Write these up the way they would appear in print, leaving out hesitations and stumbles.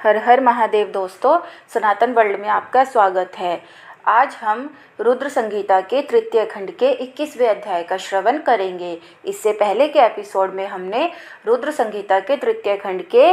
हर हर महादेव दोस्तों, सनातन वर्ल्ड में आपका स्वागत है। आज हम रुद्र संहिता के तृतीय खंड के 21वें अध्याय का श्रवण करेंगे। इससे पहले के एपिसोड में हमने रुद्र संहिता के तृतीय खंड के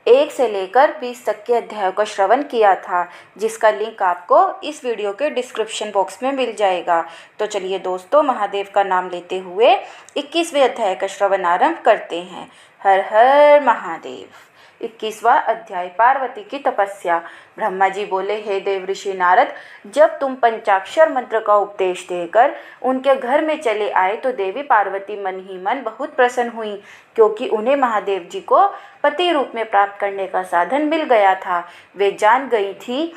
1 से लेकर 20 तक के अध्यायों का श्रवण किया था, जिसका लिंक आपको इस वीडियो के डिस्क्रिप्शन बॉक्स में मिल जाएगा। तो चलिए दोस्तों, महादेव का नाम लेते हुए 21वें अध्याय का श्रवण आरंभ करते हैं। हर हर महादेव। 21वां अध्याय, पार्वती की तपस्या। ब्रह्मा जी बोले, हे देव ऋषि नारद, जब तुम पंचाक्षर मंत्र का उपदेश देकर उनके घर में चले आए तो देवी पार्वती मन ही मन बहुत प्रसन्न हुई, क्योंकि उन्हें महादेव जी को पति रूप में प्राप्त करने का साधन मिल गया था। वे जान गई थी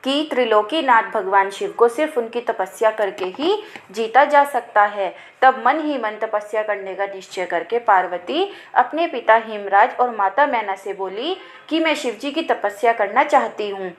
कि त्रिलोकीनाथ भगवान शिव को सिर्फ उनकी तपस्या करके ही जीता जा सकता है। तब मन ही मन तपस्या करने का निश्चय करके पार्वती अपने पिता हिमराज और माता मैना से बोली कि मैं शिव जी की तपस्या करना चाहती हूँ।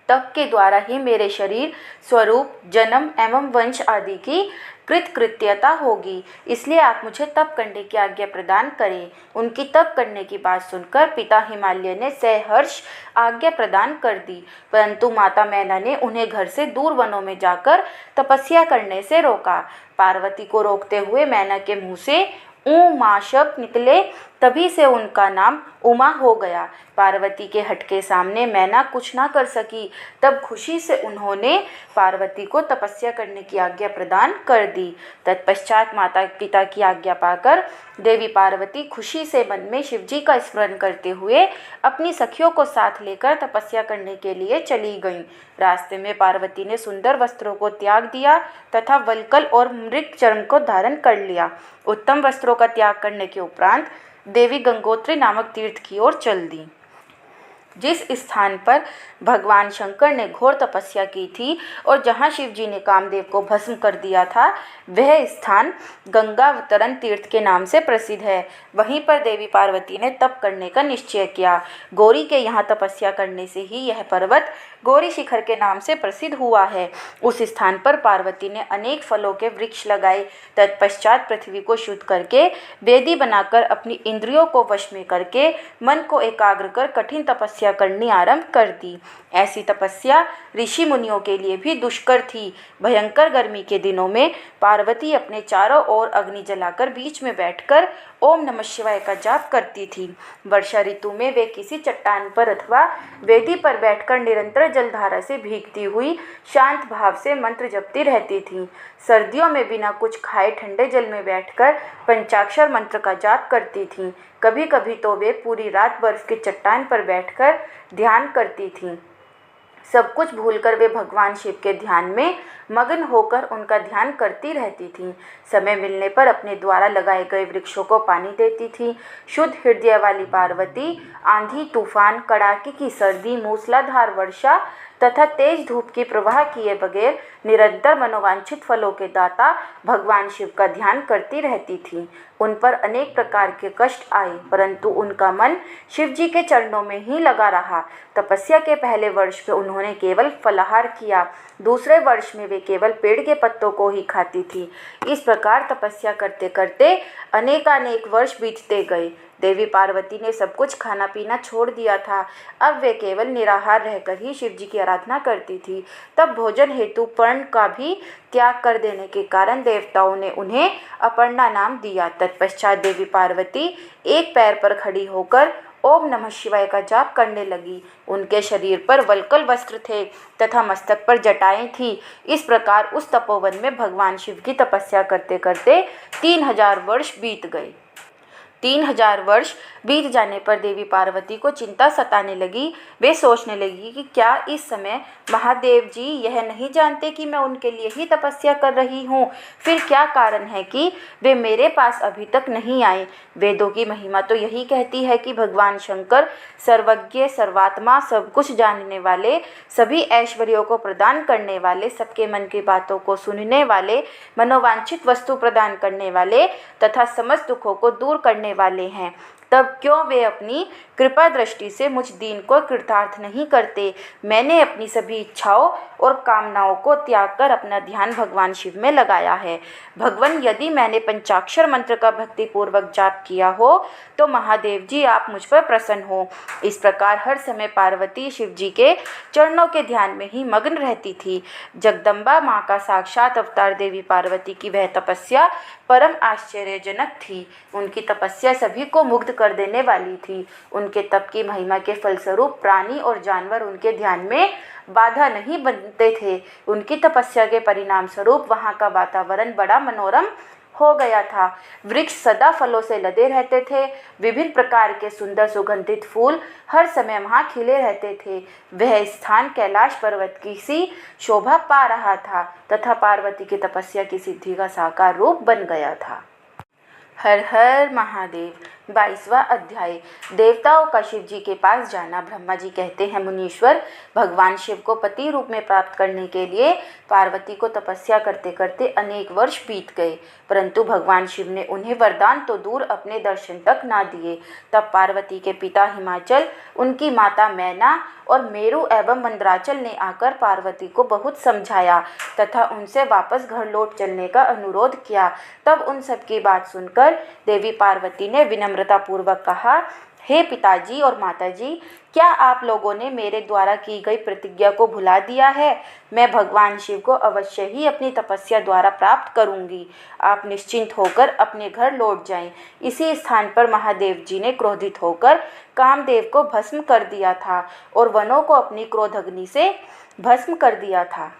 तप के द्वारा ही मेरे शरीर, स्वरूप, जन्म एवं वंश आदि की कृतकृत्यता होगी, इसलिए आप मुझे तप करने की आज्ञा प्रदान करें। उनकी तप करने की बात सुनकर पिता हिमालय ने सहर्ष आज्ञा प्रदान कर दी, परंतु माता मैना ने उन्हें घर से दूर वनों में जाकर तपस्या करने से रोका। पार्वती को रोकते हुए मैना के मुँह से उमा शब्द निकले, तभी से उनका नाम उमा हो गया। पार्वती के हट के सामने मैना कुछ ना कर सकी। तब खुशी से उन्होंने पार्वती को तपस्या करने की आज्ञा प्रदान कर दी। तत्पश्चात माता पिता की आज्ञा पाकर देवी पार्वती खुशी से मन में शिवजी का स्मरण करते हुए अपनी सखियों को साथ लेकर तपस्या करने के लिए चली गईं। रास्ते में पार्वती ने सुंदर वस्त्रों को त्याग दिया तथा वल्कल और मृग चर्म को धारण कर लिया। उत्तम वस्त्रों का त्याग करने के उपरांत देवी गंगोत्री नामक तीर्थ की ओर चल दी। जिस स्थान पर भगवान शंकर ने घोर तपस्या की थी और जहाँ शिव जी ने कामदेव को भस्म कर दिया था, वह स्थान गंगावतरण तीर्थ के नाम से प्रसिद्ध है। वहीं पर देवी पार्वती ने तप करने का निश्चय किया। गौरी के यहाँ तपस्या करने से ही यह पर्वत गौरी शिखर के नाम से प्रसिद्ध हुआ है। उस स्थान पर पार्वती ने अनेक फलों के वृक्ष लगाए। तत्पश्चात पृथ्वी को शुद्ध करके वेदी बनाकर अपनी इंद्रियों को वश में करके मन को एकाग्र कर कठिन तपस्या करनी आरंभ कर दी। ऐसी तपस्या ऋषि मुनियों के लिए भी दुष्कर थी। भयंकर गर्मी के दिनों में पार्वती अपने चारों ओर अग्नि जलाकर बीच में बैठकर ओम नमः शिवाय का जाप करती थी। वर्षा ऋतु में वे किसी चट्टान पर अथवा वेदी पर बैठकर निरंतर जलधारा से भीगती हुई शांत भाव से मंत्र जपती रहती थीं। सर्दियों में बिना कुछ खाए ठंडे जल में बैठकर पंचाक्षर मंत्र का जाप करती थीं। कभी कभी तो वे पूरी रात बर्फ की चट्टान पर बैठकर ध्यान करती थीं। सब कुछ भूलकर वे भगवान शिव के ध्यान में मग्न होकर उनका ध्यान करती रहती थीं। समय मिलने पर अपने द्वारा लगाए गए वृक्षों को पानी देती थीं। शुद्ध हृदय वाली पार्वती आंधी, तूफान, कड़ाके की सर्दी, मूसलाधार वर्षा तथा तेज धूप की प्रवाह किए बगैर निरंतर मनोवांछित फलों के दाता भगवान शिव का ध्यान करती रहती थी। उन पर अनेक प्रकार के कष्ट आए, परंतु उनका मन शिव जी के चरणों में ही लगा रहा। तपस्या के पहले वर्ष में उन्होंने केवल फलाहार किया, दूसरे वर्ष में वे केवल पेड़ के पत्तों को ही खाती थी। इस प्रकार तपस्या करते करते अनेकानेक वर्ष बीतते गए। देवी पार्वती ने सब कुछ खाना पीना छोड़ दिया था। अब वे केवल निराहार रहकर ही शिव जी की आराधना करती थी। तब भोजन हेतु पर्ण का भी त्याग कर देने के कारण देवताओं ने उन्हें अपर्णा नाम दिया। तत्पश्चात देवी पार्वती एक पैर पर खड़ी होकर ओम नमः शिवाय का जाप करने लगी। उनके शरीर पर वल्कल वस्त्र थे तथा मस्तक पर जटाएं थीं। इस प्रकार उस तपोवन में भगवान शिव की तपस्या करते करते 3000 वर्ष बीत गए। 3000 वर्ष बीत जाने पर देवी पार्वती को चिंता सताने लगी। वे सोचने लगी कि क्या इस समय महादेव जी यह नहीं जानते कि मैं उनके लिए ही तपस्या कर रही हूँ? फिर क्या कारण है कि वे मेरे पास अभी तक नहीं आए? वेदों की महिमा तो यही कहती है कि भगवान शंकर सर्वज्ञ, सर्वात्मा, सब कुछ जानने वाले, सभी ऐश्वर्यों को प्रदान करने वाले, सबके मन की बातों को सुनने वाले, मनोवांछित वस्तु प्रदान करने वाले तथा समस्त दुखों को दूर करने वाले हैं। तब क्यों वे अपनी कृपा दृष्टि से मुझ दीन को कृतार्थ नहीं करते। मैंने अपनी सभी इच्छाओं और कामनाओं को त्याग कर अपना ध्यान भगवान शिव में लगाया है। भगवान, यदि मैंने पंचाक्षर मंत्र का भक्तिपूर्वक जाप किया हो तो महादेव जी आप मुझ पर प्रसन्न हो। इस प्रकार हर समय पार्वती शिव जी के चरणों के ध्यान में ही मग्न रहती थी। जगदम्बा माँ का साक्षात अवतार देवी पार्वती की वह तपस्या परम आश्चर्यजनक थी। उनकी तपस्या सभी को मुग्ध कर देने वाली थी। उनके तप की महिमा के फलस्वरूप प्राणी और जानवर उनके ध्यान में बाधा नहीं बनते थे। उनकी तपस्या के परिणाम स्वरूप वहाँ का वातावरण बड़ा मनोरम हो गया था। वृक्ष सदा फलों से लदे रहते थे। विभिन्न प्रकार के सुंदर सुगंधित फूल हर समय वहाँ खिले रहते थे। वह स्थान कैलाश पर्वत की सी शोभा पा रहा था तथा पार्वती की तपस्या की सिद्धि का साकार रूप बन गया था। हर हर महादेव। 22वां अध्याय। देवताओं का शिव जी के पास जाना। ब्रह्मा जी कहते हैं, मुनीश्वर, भगवान शिव को पति रूप में प्राप्त करने के लिए पार्वती को तपस्या करते करते अनेक वर्ष बीत गए, परंतु भगवान शिव ने उन्हें वरदान तो दूर अपने दर्शन तक ना दिए। तब पार्वती के पिता हिमाचल, उनकी माता मैना और मेरु एवं मंदराचल ने आकर पार्वती को बहुत समझाया तथा उनसे वापस घर लौट चलने का अनुरोध किया। तब उन सब की बात सुनकर देवी पार्वती ने विनम्रतापूर्वक कहा, हे पिताजी और माताजी, क्या आप लोगों ने मेरे द्वारा की गई प्रतिज्ञा को भुला दिया है? मैं भगवान शिव को अवश्य ही अपनी तपस्या द्वारा प्राप्त करूंगी। आप निश्चिंत होकर अपने घर लौट जाएं। इसी स्थान पर महादेव जी ने क्रोधित होकर कामदेव को भस्म कर दिया था और वनों को अपनी क्रोधाग्नि से भस्म कर दिया था।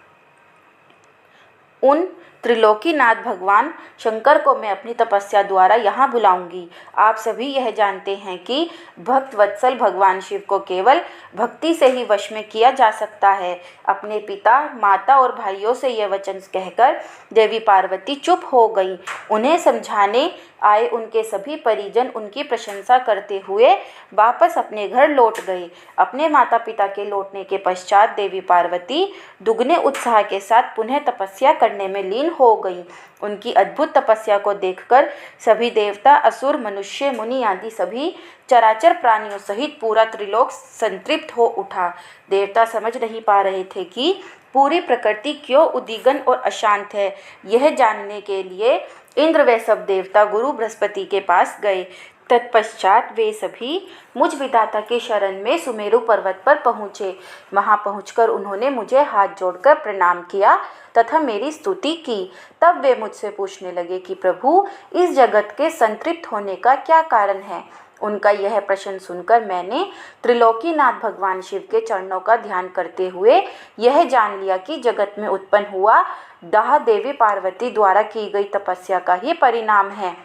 उन त्रिलोकीनाथ भगवान शंकर को मैं अपनी तपस्या द्वारा यहाँ बुलाऊंगी। आप सभी यह जानते हैं कि भक्त वत्सल भगवान शिव को केवल भक्ति से ही वश में किया जा सकता है। अपने पिता, माता और भाइयों से यह वचन कहकर देवी पार्वती चुप हो गई। उन्हें समझाने आए उनके सभी परिजन उनकी प्रशंसा करते हुए वापस अपने घर लौट गए। अपने माता पिता के लौटने के पश्चात देवी पार्वती दुगने उत्साह के साथ पुनः तपस्या करने में लीन हो गई। उनकी अद्भुत तपस्या को देखकर सभी देवता, असुर, मनुष्य, मुनि आदि सभी चराचर प्राणियों सहित पूरा त्रिलोक संतृप्त हो उठा। देवता समझ नहीं पा रहे थे कि पूरी प्रकृति क्यों उद्विग्न और अशांत है। यह जानने के लिए इंद्र व सब देवता गुरु बृहस्पति के पास गए। तत्पश्चात वे सभी मुझ विधाता के शरण में सुमेरु पर्वत पर पहुँचे। वहाँ पहुँचकर उन्होंने मुझे हाथ जोड़कर प्रणाम किया तथा मेरी स्तुति की। तब वे मुझसे पूछने लगे कि प्रभु, इस जगत के संतृप्त होने का क्या कारण है? उनका यह प्रश्न सुनकर मैंने त्रिलोकीनाथ भगवान शिव के चरणों का ध्यान करते हुए यह जान लिया कि जगत में उत्पन्न हुआ दाह देवी पार्वती द्वारा की गई तपस्या का ही परिणाम है।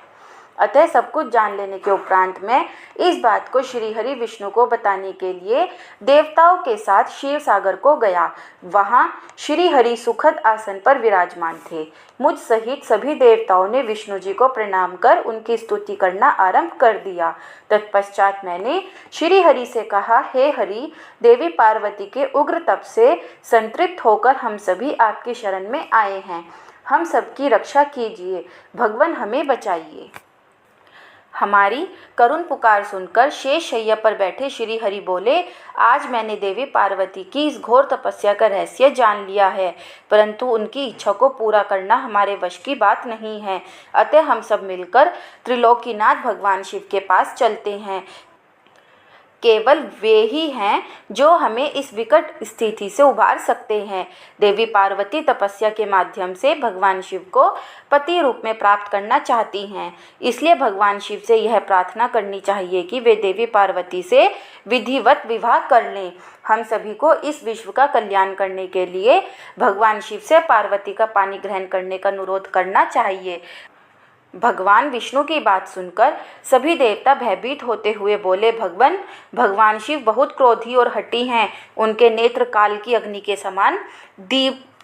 अतः सब कुछ जान लेने के उपरांत मैं इस बात को श्री हरि विष्णु को बताने के लिए देवताओं के साथ क्षीर सागर को गया। वहाँ श्री हरि सुखद आसन पर विराजमान थे। मुझ सहित सभी देवताओं ने विष्णु जी को प्रणाम कर उनकी स्तुति करना आरंभ कर दिया। तत्पश्चात मैंने श्री हरि से कहा, हे हरि, देवी पार्वती के उग्र तप से संतृप्त होकर हम सभी आपकी शरण में आए हैं। हम सबकी रक्षा कीजिए, भगवान हमें बचाइए। हमारी करुण पुकार सुनकर शेष शैया पर बैठे श्री हरि बोले, आज मैंने देवी पार्वती की इस घोर तपस्या का रहस्य जान लिया है, परंतु उनकी इच्छा को पूरा करना हमारे वश की बात नहीं है। अतः हम सब मिलकर त्रिलोकीनाथ भगवान शिव के पास चलते हैं। केवल वे ही हैं जो हमें इस विकट स्थिति से उबार सकते हैं। देवी पार्वती तपस्या के माध्यम से भगवान शिव को पति रूप में प्राप्त करना चाहती हैं। इसलिए भगवान शिव से यह प्रार्थना करनी चाहिए कि वे देवी पार्वती से विधिवत विवाह कर लें। हम सभी को इस विश्व का कल्याण करने के लिए भगवान शिव से पार्वती का पानी ग्रहण करने का अनुरोध करना चाहिए। भगवान विष्णु की बात सुनकर सभी देवता भयभीत होते हुए बोले, भगवान शिव बहुत क्रोधी और हठी हैं। उनके नेत्र काल की अग्नि के समान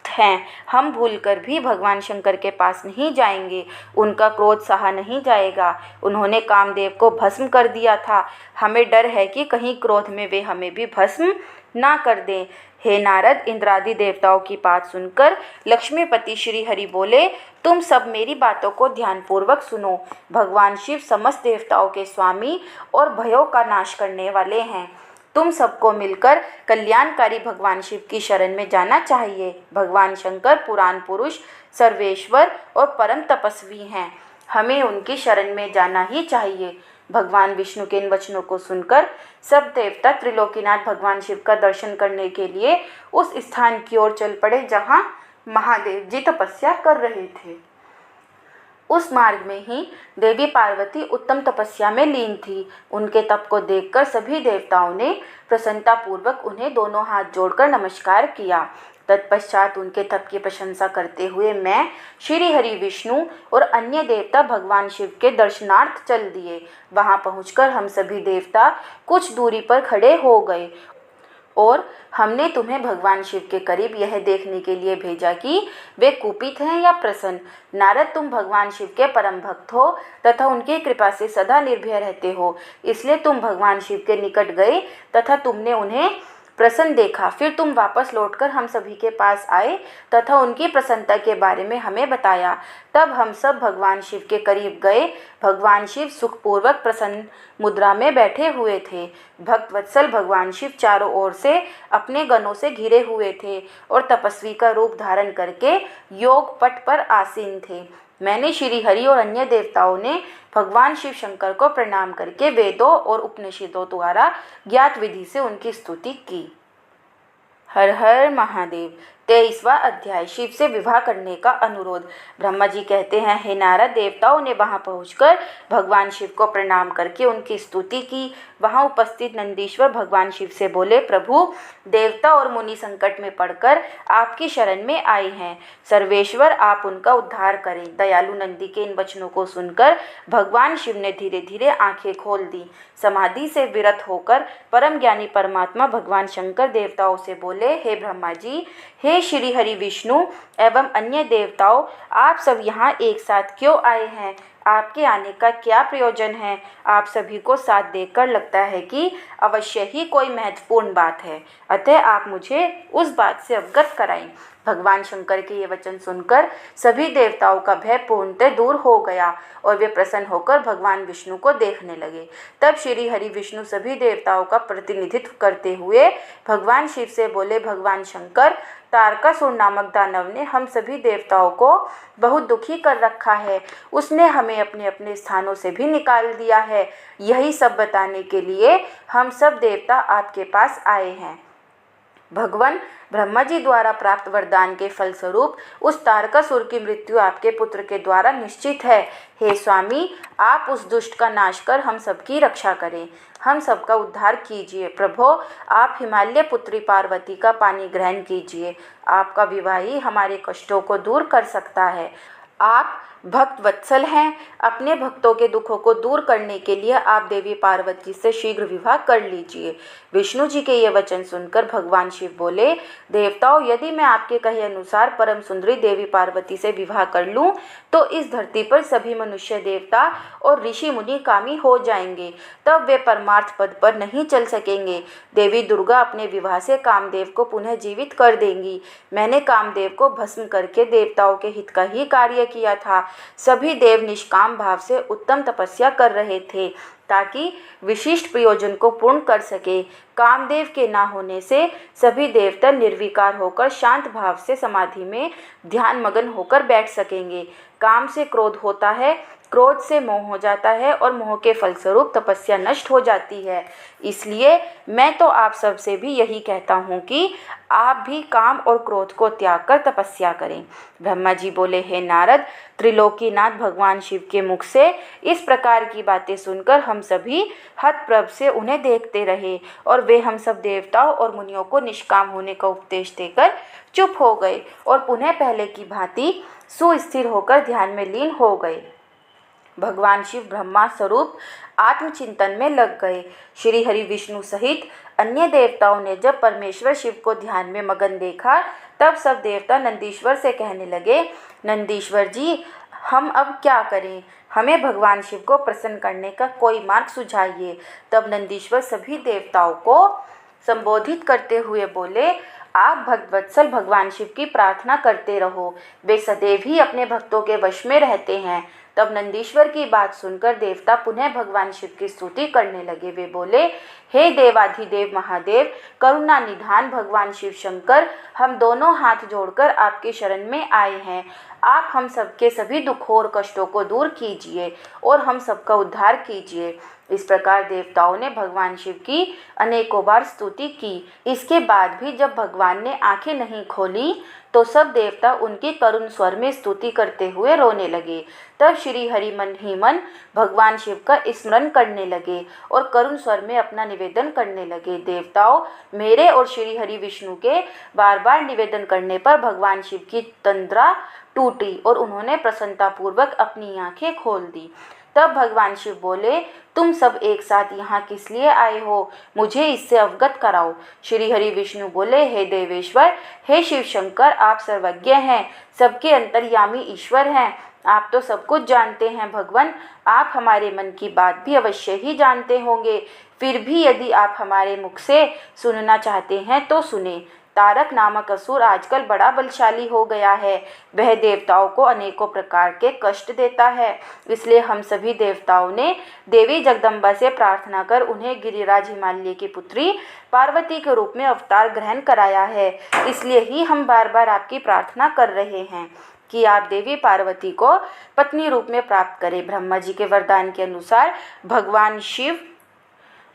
हैं, हम भूलकर भी भगवान शंकर के पास नहीं जाएंगे। उनका क्रोध सहा नहीं जाएगा। उन्होंने कामदेव को भस्म कर दिया था। हमें डर है कि कहीं क्रोध में वे हमें भी भस्म ना कर दें। हे नारद, इंद्रादि देवताओं की बात सुनकर लक्ष्मीपति श्री हरि बोले, तुम सब मेरी बातों को ध्यानपूर्वक सुनो। भगवान शिव समस्त देवताओं के स्वामी और भयों का नाश करने वाले हैं। तुम सबको मिलकर कल्याणकारी भगवान शिव की शरण में जाना चाहिए। भगवान शंकर पुराण पुरुष, सर्वेश्वर और परम तपस्वी हैं। हमें उनकी शरण में जाना ही चाहिए। भगवान विष्णु के इन वचनों को सुनकर सब देवता त्रिलोकीनाथ भगवान शिव का दर्शन करने के लिए उस स्थान की ओर चल पड़े जहाँ महादेव जी तपस्या कर रहे थे। उस मार्ग में ही देवी पार्वती उत्तम तपस्या में लीन थी। उनके तप को देखकर सभी देवताओं ने प्रसन्नतापूर्वक उन्हें दोनों हाथ जोड़कर नमस्कार किया। तत्पश्चात उनके तप की प्रशंसा करते हुए मैं, श्री हरि विष्णु और अन्य देवता भगवान शिव के दर्शनार्थ चल दिए। वहां पहुंचकर हम सभी देवता कुछ दूरी पर खड़े हो गए और हमने तुम्हें भगवान शिव के करीब यह देखने के लिए भेजा कि वे कुपित हैं या प्रसन्न। नारद, तुम भगवान शिव के परम भक्त हो तथा उनकी कृपा से सदा निर्भय रहते हो, इसलिए तुम भगवान शिव के निकट गए तथा तुमने उन्हें प्रसन्न देखा। फिर तुम वापस लौटकर हम सभी के पास आए तथा उनकी प्रसन्नता के बारे में हमें बताया। तब हम सब भगवान शिव के करीब गए। भगवान शिव सुखपूर्वक प्रसन्न मुद्रा में बैठे हुए थे। भक्त वत्सल भगवान शिव चारों ओर से अपने गणों से घिरे हुए थे और तपस्वी का रूप धारण करके योग पट पर आसीन थे। मैंने श्री हरि और अन्य देवताओं ने भगवान शिव शंकर को प्रणाम करके वेदों और उपनिषदों द्वारा ज्ञात विधि से उनकी स्तुति की। हर हर महादेव। 23वां अध्याय, शिव से विवाह करने का अनुरोध। ब्रह्मा जी कहते हैं, हे नारद, देवताओं ने वहां पहुंचकर भगवान शिव को प्रणाम करके उनकी स्तुति की। वहां उपस्थित नंदीश्वर भगवान शिव से बोले, प्रभु, देवता और मुनि संकट में पड़कर आपकी शरण में आए हैं। सर्वेश्वर, आप उनका उद्धार करें। दयालु नंदी के इन वचनों को सुनकर भगवान शिव ने धीरे धीरे आंखें खोल दी। समाधि से विरत होकर परम ज्ञानी परमात्मा भगवान शंकर देवताओं से बोले, हे ब्रह्मा जी, हे श्री हरि विष्णु एवं अन्य देवताओं, आप सब यहाँ एक साथ क्यों आए हैं? आपके आने का क्या प्रयोजन है? आप सभी को साथ देखकर लगता है कि अवश्य ही कोई महत्वपूर्ण बात है, अतः आप मुझे उस बात से अवगत कराएं। भगवान शंकर के ये वचन सुनकर सभी देवताओं का भय पूर्णतः दूर हो गया और वे प्रसन्न होकर भगवान विष्णु को देखने लगे। तब श्री हरि विष्णु सभी देवताओं का प्रतिनिधित्व करते हुए भगवान शिव से बोले, भगवान शंकर, तारकासुर नामक दानव ने हम सभी देवताओं को बहुत दुखी कर रखा है। उसने हमें अपने अपने स्थानों से भी निकाल दिया है। यही सब बताने के लिए हम सब देवता आपके पास आए हैं। भगवान ब्रह्मा जी द्वारा प्राप्त वरदान के फलस्वरूप उस तारकासुर की मृत्यु आपके पुत्र के द्वारा निश्चित है। हे स्वामी, आप उस दुष्ट का नाश कर हम सबकी रक्षा करें, हम सबका उद्धार कीजिए। प्रभो, आप हिमालय पुत्री पार्वती का पानी ग्रहण कीजिए। आपका विवाह ही हमारे कष्टों को दूर कर सकता है। आप भक्त वत्सल हैं। अपने भक्तों के दुखों को दूर करने के लिए आप देवी पार्वती से शीघ्र विवाह कर लीजिए। विष्णु जी के ये वचन सुनकर भगवान शिव बोले, देवताओं, यदि मैं आपके कहे अनुसार परम सुंदरी देवी पार्वती से विवाह कर लूं तो इस धरती पर सभी मनुष्य, देवता और ऋषि मुनि कामी हो जाएंगे। तब वे परमार्थ पद पर नहीं चल सकेंगे। देवी दुर्गा अपने विवाह से कामदेव को पुनः जीवित कर देंगी। मैंने कामदेव को भस्म करके देवताओं के हित का ही कार्य किया था। सभी देव निष्काम भाव से उत्तम तपस्या कर रहे थे ताकि विशिष्ट प्रयोजन को पूर्ण कर सके। कामदेव के ना होने से सभी देवता निर्विकार होकर शांत भाव से समाधि में ध्यान मग्न होकर बैठ सकेंगे। काम से क्रोध होता है, क्रोध से मोह हो जाता है और मोह के फलस्वरूप तपस्या नष्ट हो जाती है। इसलिए मैं तो आप सबसे भी यही कहता हूँ कि आप भी काम और क्रोध को त्याग कर तपस्या करें। ब्रह्मा जी बोले, हे नारद, त्रिलोकीनाथ भगवान शिव के मुख से इस प्रकार की बातें सुनकर हम सभी हतप्रभ से उन्हें देखते रहे और वे हम सब देवताओं और मुनियों को निष्काम होने का उपदेश देकर चुप हो गए और पुनः पहले की भांति सुस्थिर होकर ध्यान में लीन हो गए। भगवान शिव ब्रह्मा स्वरूप आत्मचिंतन में लग गए। श्री हरि विष्णु सहित अन्य देवताओं ने जब परमेश्वर शिव को ध्यान में मगन देखा, तब सब देवता नंदीश्वर से कहने लगे, नंदीश्वर जी, हम अब क्या करें? हमें भगवान शिव को प्रसन्न करने का कोई मार्ग सुझाइए। तब नंदीश्वर सभी देवताओं को संबोधित करते हुए बोले, आप भक्तवत्सल भगवान शिव की प्रार्थना करते रहो, वे सदैव ही अपने भक्तों के वश में रहते हैं। तब नंदीश्वर की बात सुनकर देवता पुनः भगवान शिव की स्तुति करने लगे। वे बोले, हे देवाधिदेव महादेव, करुणा निधान भगवान शिव शंकर, हम दोनों हाथ जोड़कर आपके शरण में आए हैं। आप हम सबके सभी दुखों और कष्टों को दूर कीजिए और हम सबका उद्धार कीजिए। इस प्रकार देवताओं ने भगवान शिव की अनेकों बार स्तुति की। इसके बाद भी जब भगवान ने आंखें नहीं खोली, तो सब देवता उनकी करुण स्वर में स्तुति करते हुए रोने लगे। तब श्री हरि मन ही मन भगवान शिव का स्मरण करने लगे और करुण स्वर में अपना निवेदन करने लगे। देवताओं, मेरे और श्री हरि विष्णु के बार बार निवेदन करने पर भगवान शिव की तंद्रा टूटी और उन्होंने प्रसन्नतापूर्वक अपनी आंखें खोल दी। तब भगवान शिव बोले, तुम सब एक साथ यहाँ किस लिए आए हो? मुझे इससे अवगत कराओ। श्री हरि विष्णु बोले, हे देवेश्वर, हे शिव शंकर, आप सर्वज्ञ हैं, सबके अंतर्यामी ईश्वर हैं, आप तो सब कुछ जानते हैं। भगवान, आप हमारे मन की बात भी अवश्य ही जानते होंगे। फिर भी यदि आप हमारे मुख से सुनना चाहते हैं तो सुने। तारक नामक असुर आजकल बड़ा बलशाली हो गया है। वह देवताओं को अनेकों प्रकार के कष्ट देता है। इसलिए हम सभी देवताओं ने देवी जगदम्बा से प्रार्थना कर उन्हें गिरिराज हिमालय की पुत्री पार्वती के रूप में अवतार ग्रहण कराया है। इसलिए ही हम बार बार आपकी प्रार्थना कर रहे हैं कि आप देवी पार्वती को पत्नी रूप में प्राप्त करें। ब्रह्मा जी के वरदान के अनुसार भगवान शिव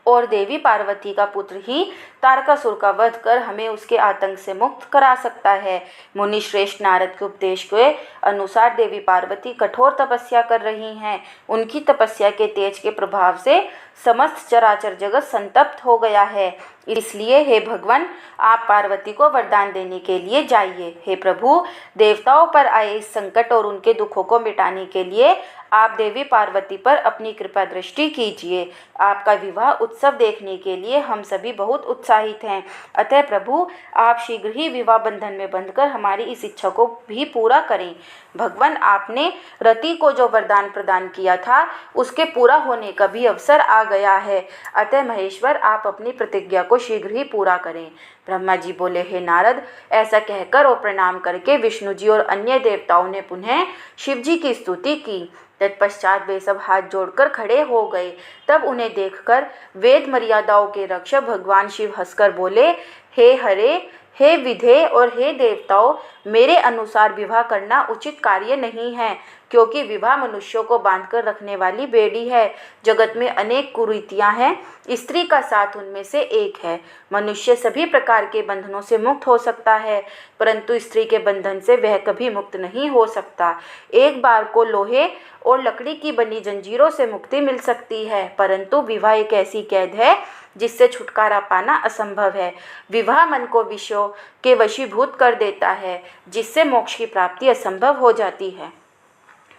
और देवी पार्वती का पुत्र ही तारकासुर का वध कर हमें उसके आतंक से मुक्त करा सकता है। मुनि श्रेष्ठ नारद के उपदेश के अनुसार देवी पार्वती कठोर तपस्या कर रही हैं। उनकी तपस्या के तेज के प्रभाव से समस्त चराचर जगत संतप्त हो गया है। इसलिए हे भगवान, आप पार्वती को वरदान देने के लिए जाइए। हे प्रभु, देवताओं पर आए इस संकट और उनके दुखों को मिटाने के लिए आप देवी पार्वती पर अपनी कृपा दृष्टि कीजिए। आपका विवाह उत्सव देखने के लिए हम सभी बहुत उत्साहित हैं। अतः प्रभु, आप शीघ्र ही विवाह बंधन में बंधकर हमारी इस इच्छा को भी पूरा करें। भगवान, आपने रति को जो वरदान प्रदान किया था, उसके पूरा होने का भी अवसर आ गया है। अतः महेश्वर, आप अपनी प्रतिज्ञा को शीघ्र ही पूरा करें। ब्रह्मा जी बोले, हे नारद, ऐसा कहकर और प्रणाम करके विष्णु जी और अन्य देवताओं ने पुनः शिव जी की स्तुति की। तत्पश्चात वे सब हाथ जोड़कर खड़े हो गए। तब उन्हें देखकर वेद मर्यादाओं के रक्षक भगवान शिव हंसकर बोले, हे हरे, हे विधे और हे देवताओं, मेरे अनुसार विवाह करना उचित कार्य नहीं है, क्योंकि विवाह मनुष्यों को बांधकर रखने वाली बेड़ी है। जगत में अनेक कुरीतियां हैं, स्त्री का साथ उनमें से एक है। मनुष्य सभी प्रकार के बंधनों से मुक्त हो सकता है, परंतु स्त्री के बंधन से वह कभी मुक्त नहीं हो सकता। एक बार को लोहे और लकड़ी की बनी जंजीरों से मुक्ति मिल सकती है, परंतु विवाह एक ऐसी कैद है जिससे छुटकारा पाना असंभव है। विवाह मन को विषयों के वशीभूत कर देता है, जिससे मोक्ष की प्राप्ति असंभव हो जाती है।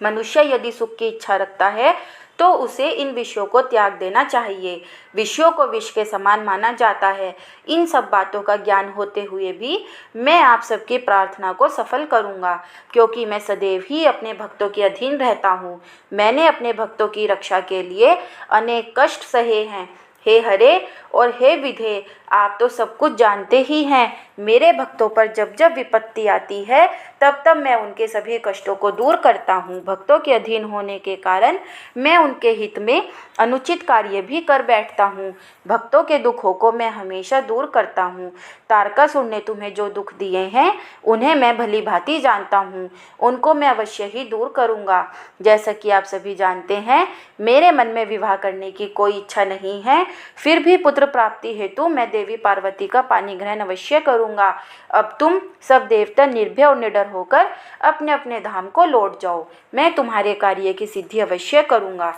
मनुष्य यदि सुख की इच्छा रखता है तो उसे इन विषयों को त्याग देना चाहिए। विषयों को विष के समान माना जाता है। इन सब बातों का ज्ञान होते हुए भी मैं आप सबकी प्रार्थना को सफल करूंगा, क्योंकि मैं सदैव ही अपने भक्तों के अधीन रहता हूँ। मैंने अपने भक्तों की रक्षा के लिए अनेक कष्ट सहे हैं। हे हरे और हे विधे, आप तो सब कुछ जानते ही हैं। मेरे भक्तों पर जब जब विपत्ति आती है, तब तब मैं उनके सभी कष्टों को दूर करता हूँ। भक्तों के अधीन होने के कारण मैं उनके हित में अनुचित कार्य भी कर बैठता हूँ। भक्तों के दुखों को मैं हमेशा दूर करता हूँ। तारकासुर ने तुम्हें जो दुख दिए हैं, उन्हें मैं भली भांति जानता हूँ। उनको मैं अवश्य ही दूर करूँगा। जैसा कि आप सभी जानते हैं, मेरे मन में विवाह करने की कोई इच्छा नहीं है, फिर भी पुत्र प्राप्ति हेतु मैं देवी पार्वती का पानी ग्रहण अवश्य करूँगा। अब तुम सब देवता निर्भय और निडर होकर अपने अपने धाम को लौट जाओ। मैं तुम्हारे कार्य की सिद्धि अवश्य करूँगा।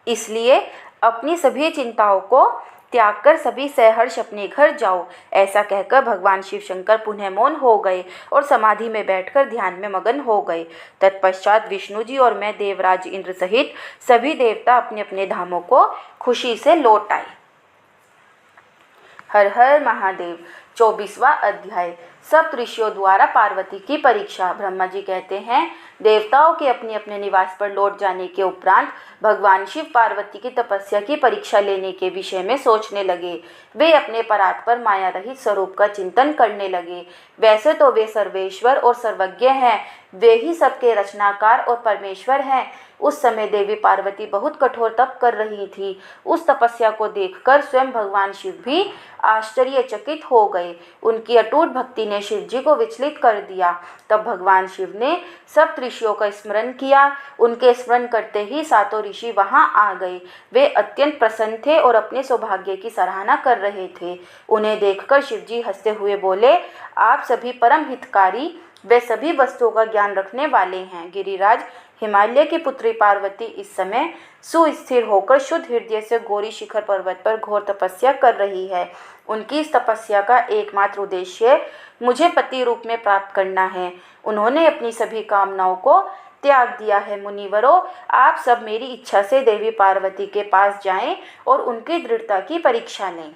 इसलिए अपनी सभी चिंताओं को त्याग कर सभी सहर्ष अपने घर जाओ। ऐसा कहकर भगवान शिव शंकर पुनः मौन हो गए और समाधि में बैठकर ध्यान में मगन हो गए। तत्पश्चात विष्णु जी और मैं देवराज इंद्र सहित सभी देवता अपने अपने धामों को खुशी से लौट आए। हर हर महादेव। 24वां अध्याय। सब ऋषियों द्वारा पार्वती की परीक्षा। ब्रह्मा जी कहते हैं, देवताओं के अपने अपने निवास पर लौट जाने के उपरांत भगवान शिव पार्वती की तपस्या की परीक्षा लेने के विषय में सोचने लगे। वे अपने परात्पर माया रहित स्वरूप का चिंतन करने लगे। वैसे तो वे सर्वेश्वर और सर्वज्ञ हैं, वे ही सबके रचनाकार और परमेश्वर हैं। उस समय देवी पार्वती बहुत कठोर तप कर रही थी। उस तपस्या को देखकर स्वयं भगवान शिव भी आश्चर्यचकित हो गए। उनकी अटूट भक्ति ने शिव जी को विचलित कर दिया। तब भगवान शिव ने सब ऋषियों का स्मरण किया। उनके स्मरण करते ही सातों ऋषि वहां आ गए। वे अत्यंत प्रसन्न थे और अपने सौभाग्य की सराहना कर रहे थे। उन्हें देखकर शिव जी हंसते हुए बोले, आप सभी परम हितकारी वे सभी वस्तुओं का ज्ञान रखने वाले हैं। गिरिराज हिमालय की पुत्री पार्वती इस समय सुस्थिर होकर शुद्ध हृदय से गौरी शिखर पर्वत पर घोर तपस्या कर रही है। उनकी इस तपस्या का एकमात्र उद्देश्य मुझे पति रूप में प्राप्त करना है। उन्होंने अपनी सभी कामनाओं को त्याग दिया है। मुनिवरों, आप सब मेरी इच्छा से देवी पार्वती के पास जाएं और उनकी दृढ़ता की परीक्षा लें।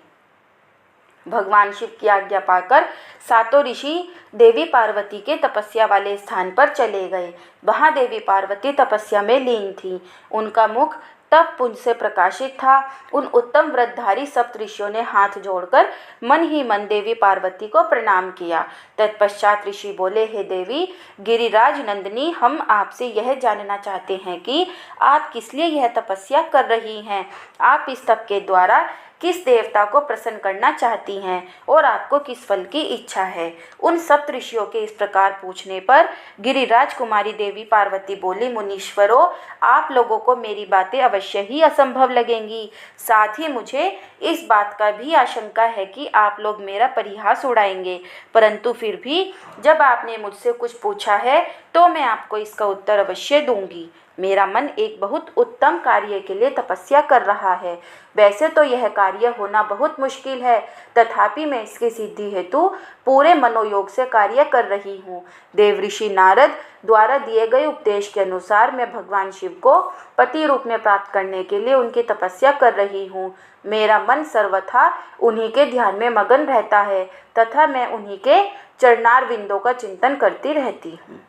भगवान शिव की आज्ञा पाकर सातों ऋषि देवी पार्वती के तपस्या वाले स्थान पर चले गए। वहां देवी पार्वती तपस्या में लीन थी। उनका मुख तप पुंज से प्रकाशित था। उन उत्तम व्रतधारी सप्तऋषियों ने हाथ जोड़कर मन ही मन देवी पार्वती को प्रणाम किया। तत्पश्चात ऋषि बोले, हे देवी गिरिराज नंदिनी, हम आपसे यह जानना चाहते हैं कि आप किस लिए यह तपस्या कर रही हैं। आप इस तप के द्वारा किस देवता को प्रसन्न करना चाहती हैं और आपको किस फल की इच्छा है। उन सप्तऋषियों के इस प्रकार पूछने पर गिरिराज कुमारी देवी पार्वती बोली, मुनीश्वरों, आप लोगों को मेरी बातें अवश्य ही असंभव लगेंगी। साथ ही मुझे इस बात का भी आशंका है कि आप लोग मेरा परिहास उड़ाएंगे, परंतु फिर भी जब आपने मुझसे कुछ पूछा है तो मैं आपको इसका उत्तर अवश्य दूंगी। मेरा मन एक बहुत उत्तम कार्य के लिए तपस्या कर रहा है। वैसे तो यह कार्य होना बहुत मुश्किल है, तथापि मैं इसकी सिद्धि हेतु पूरे मनोयोग से कार्य कर रही हूँ। देवऋषि नारद द्वारा दिए गए उपदेश के अनुसार मैं भगवान शिव को पति रूप में प्राप्त करने के लिए उनकी तपस्या कर रही हूँ। मेरा मन सर्वथा उन्हीं के ध्यान में मगन रहता है तथा मैं उन्हीं के चरणार विंदों का चिंतन करती रहती हूँ।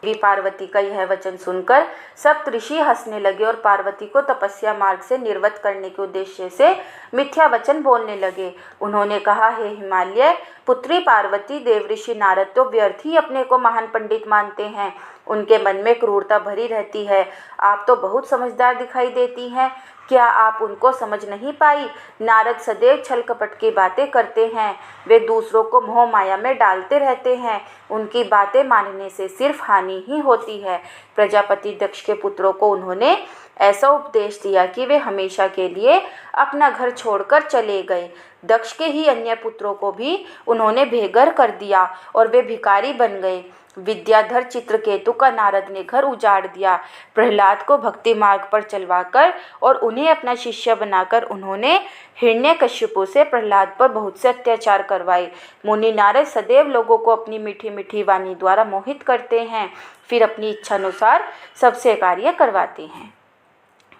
देवी पार्वती का यह वचन सुनकर सप्त ऋषि हंसने लगे और पार्वती को तपस्या मार्ग से निर्वत करने के उद्देश्य से मिथ्या वचन बोलने लगे। उन्होंने कहा, हे हिमालय पुत्री पार्वती, देवऋषि नारद तो व्यर्थ ही अपने को महान पंडित मानते हैं। उनके मन में क्रूरता भरी रहती है। आप तो बहुत समझदार दिखाई देती हैं। क्या आप उनको समझ नहीं पाई? नारद सदैव छल कपट की बातें करते हैं। वे दूसरों को मोह माया में डालते रहते हैं। उनकी बातें मानने से सिर्फ हानि ही होती है। प्रजापति दक्ष के पुत्रों को उन्होंने ऐसा उपदेश दिया कि वे हमेशा के लिए अपना घर छोड़कर चले गए। दक्ष के ही अन्य पुत्रों को भी उन्होंने बेघर कर दिया और वे भिखारी बन गए। विद्याधर चित्रकेतु का नारद ने घर उजाड़ दिया। प्रहलाद को भक्ति मार्ग पर चलवाकर और उन्हें अपना शिष्य बनाकर उन्होंने हिरण्यकश्यपु से प्रहलाद पर बहुत से अत्याचार करवाए। मुनि नारद सदैव लोगों को अपनी मीठी मीठी वाणी द्वारा मोहित करते हैं, फिर अपनी इच्छानुसार सबसे कार्य करवाते हैं।